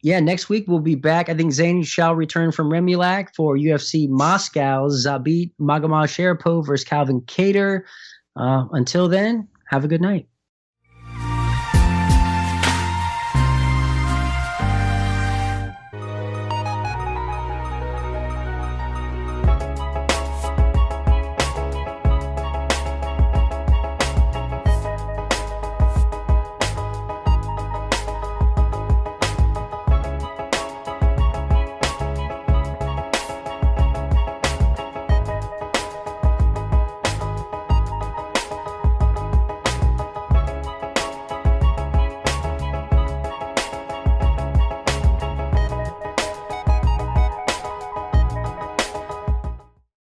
Next week we'll be back. I think Zane shall return from Remulac for UFC Moscow. Zabit Magomedsharipov versus Calvin Kattar. Until then, have a good night.